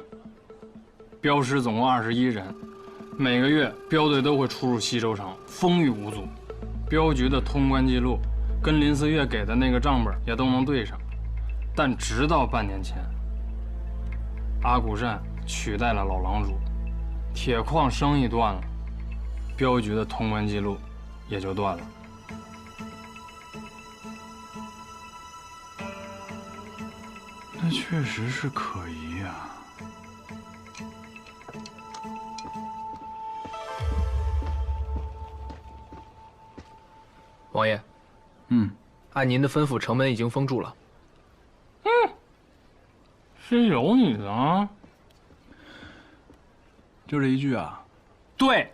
镖师总共21人，每个月镖队都会出入西州城，风雨无阻。镖局的通关记录跟林思月给的那个账本也都能对上，但直到半年前，阿古善取代了老郎主，铁矿生意断了，镖局的通关记录也就断了。那确实是可疑呀。王爷，按您的吩咐，城门已经封住了。谁有你的啊？就这一句啊？对。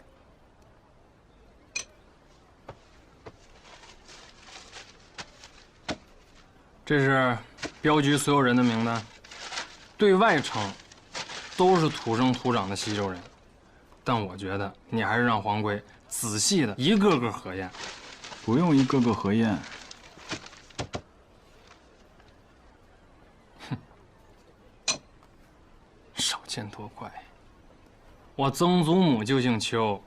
这是镖局所有人的名单，对外称都是土生土长的西州人，但我觉得你还是让黄圭仔细的一个个核验。不用一个个核验。哼，少见多怪。我曾祖母就姓邱，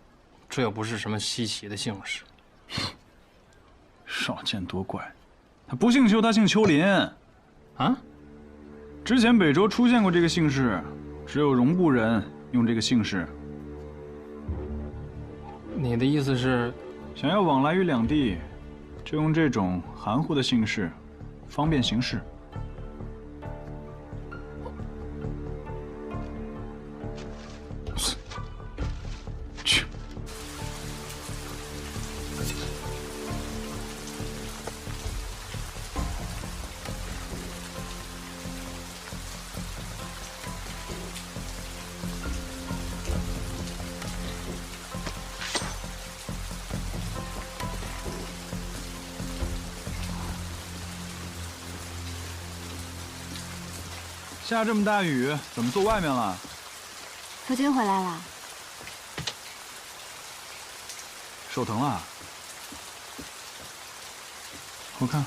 这又不是什么稀奇的姓氏。少见多怪，他不姓邱，他姓邱林。啊？之前北周出现过这个姓氏，只有荣部人用这个姓氏。你的意思是，想要往来于两地，就用这种含糊的姓氏，方便行事。去。下这么大雨，怎么坐外面了？夫君回来了，手疼了？我看。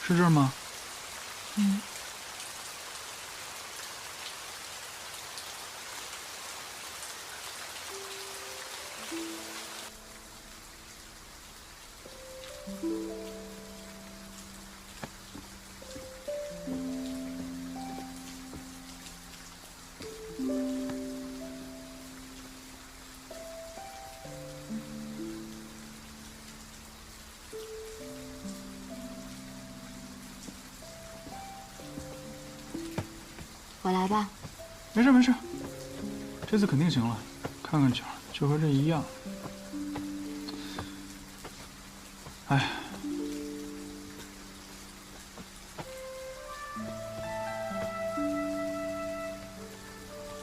是这儿吗？嗯。我来吧。没事没事，这次肯定行了。看看脚，就和这一样。哎。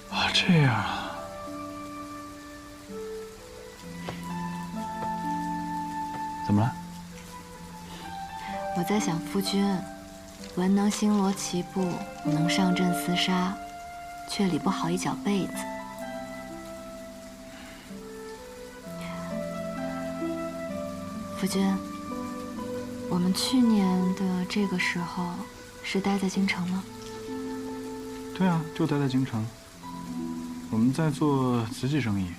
啊，这样啊。怎么了？我在想夫君。文能星罗棋布，武能上阵厮杀，却理不好一脚被子。夫君，我们去年的这个时候是待在京城吗？对啊，就待在京城。我们在做瓷器生意。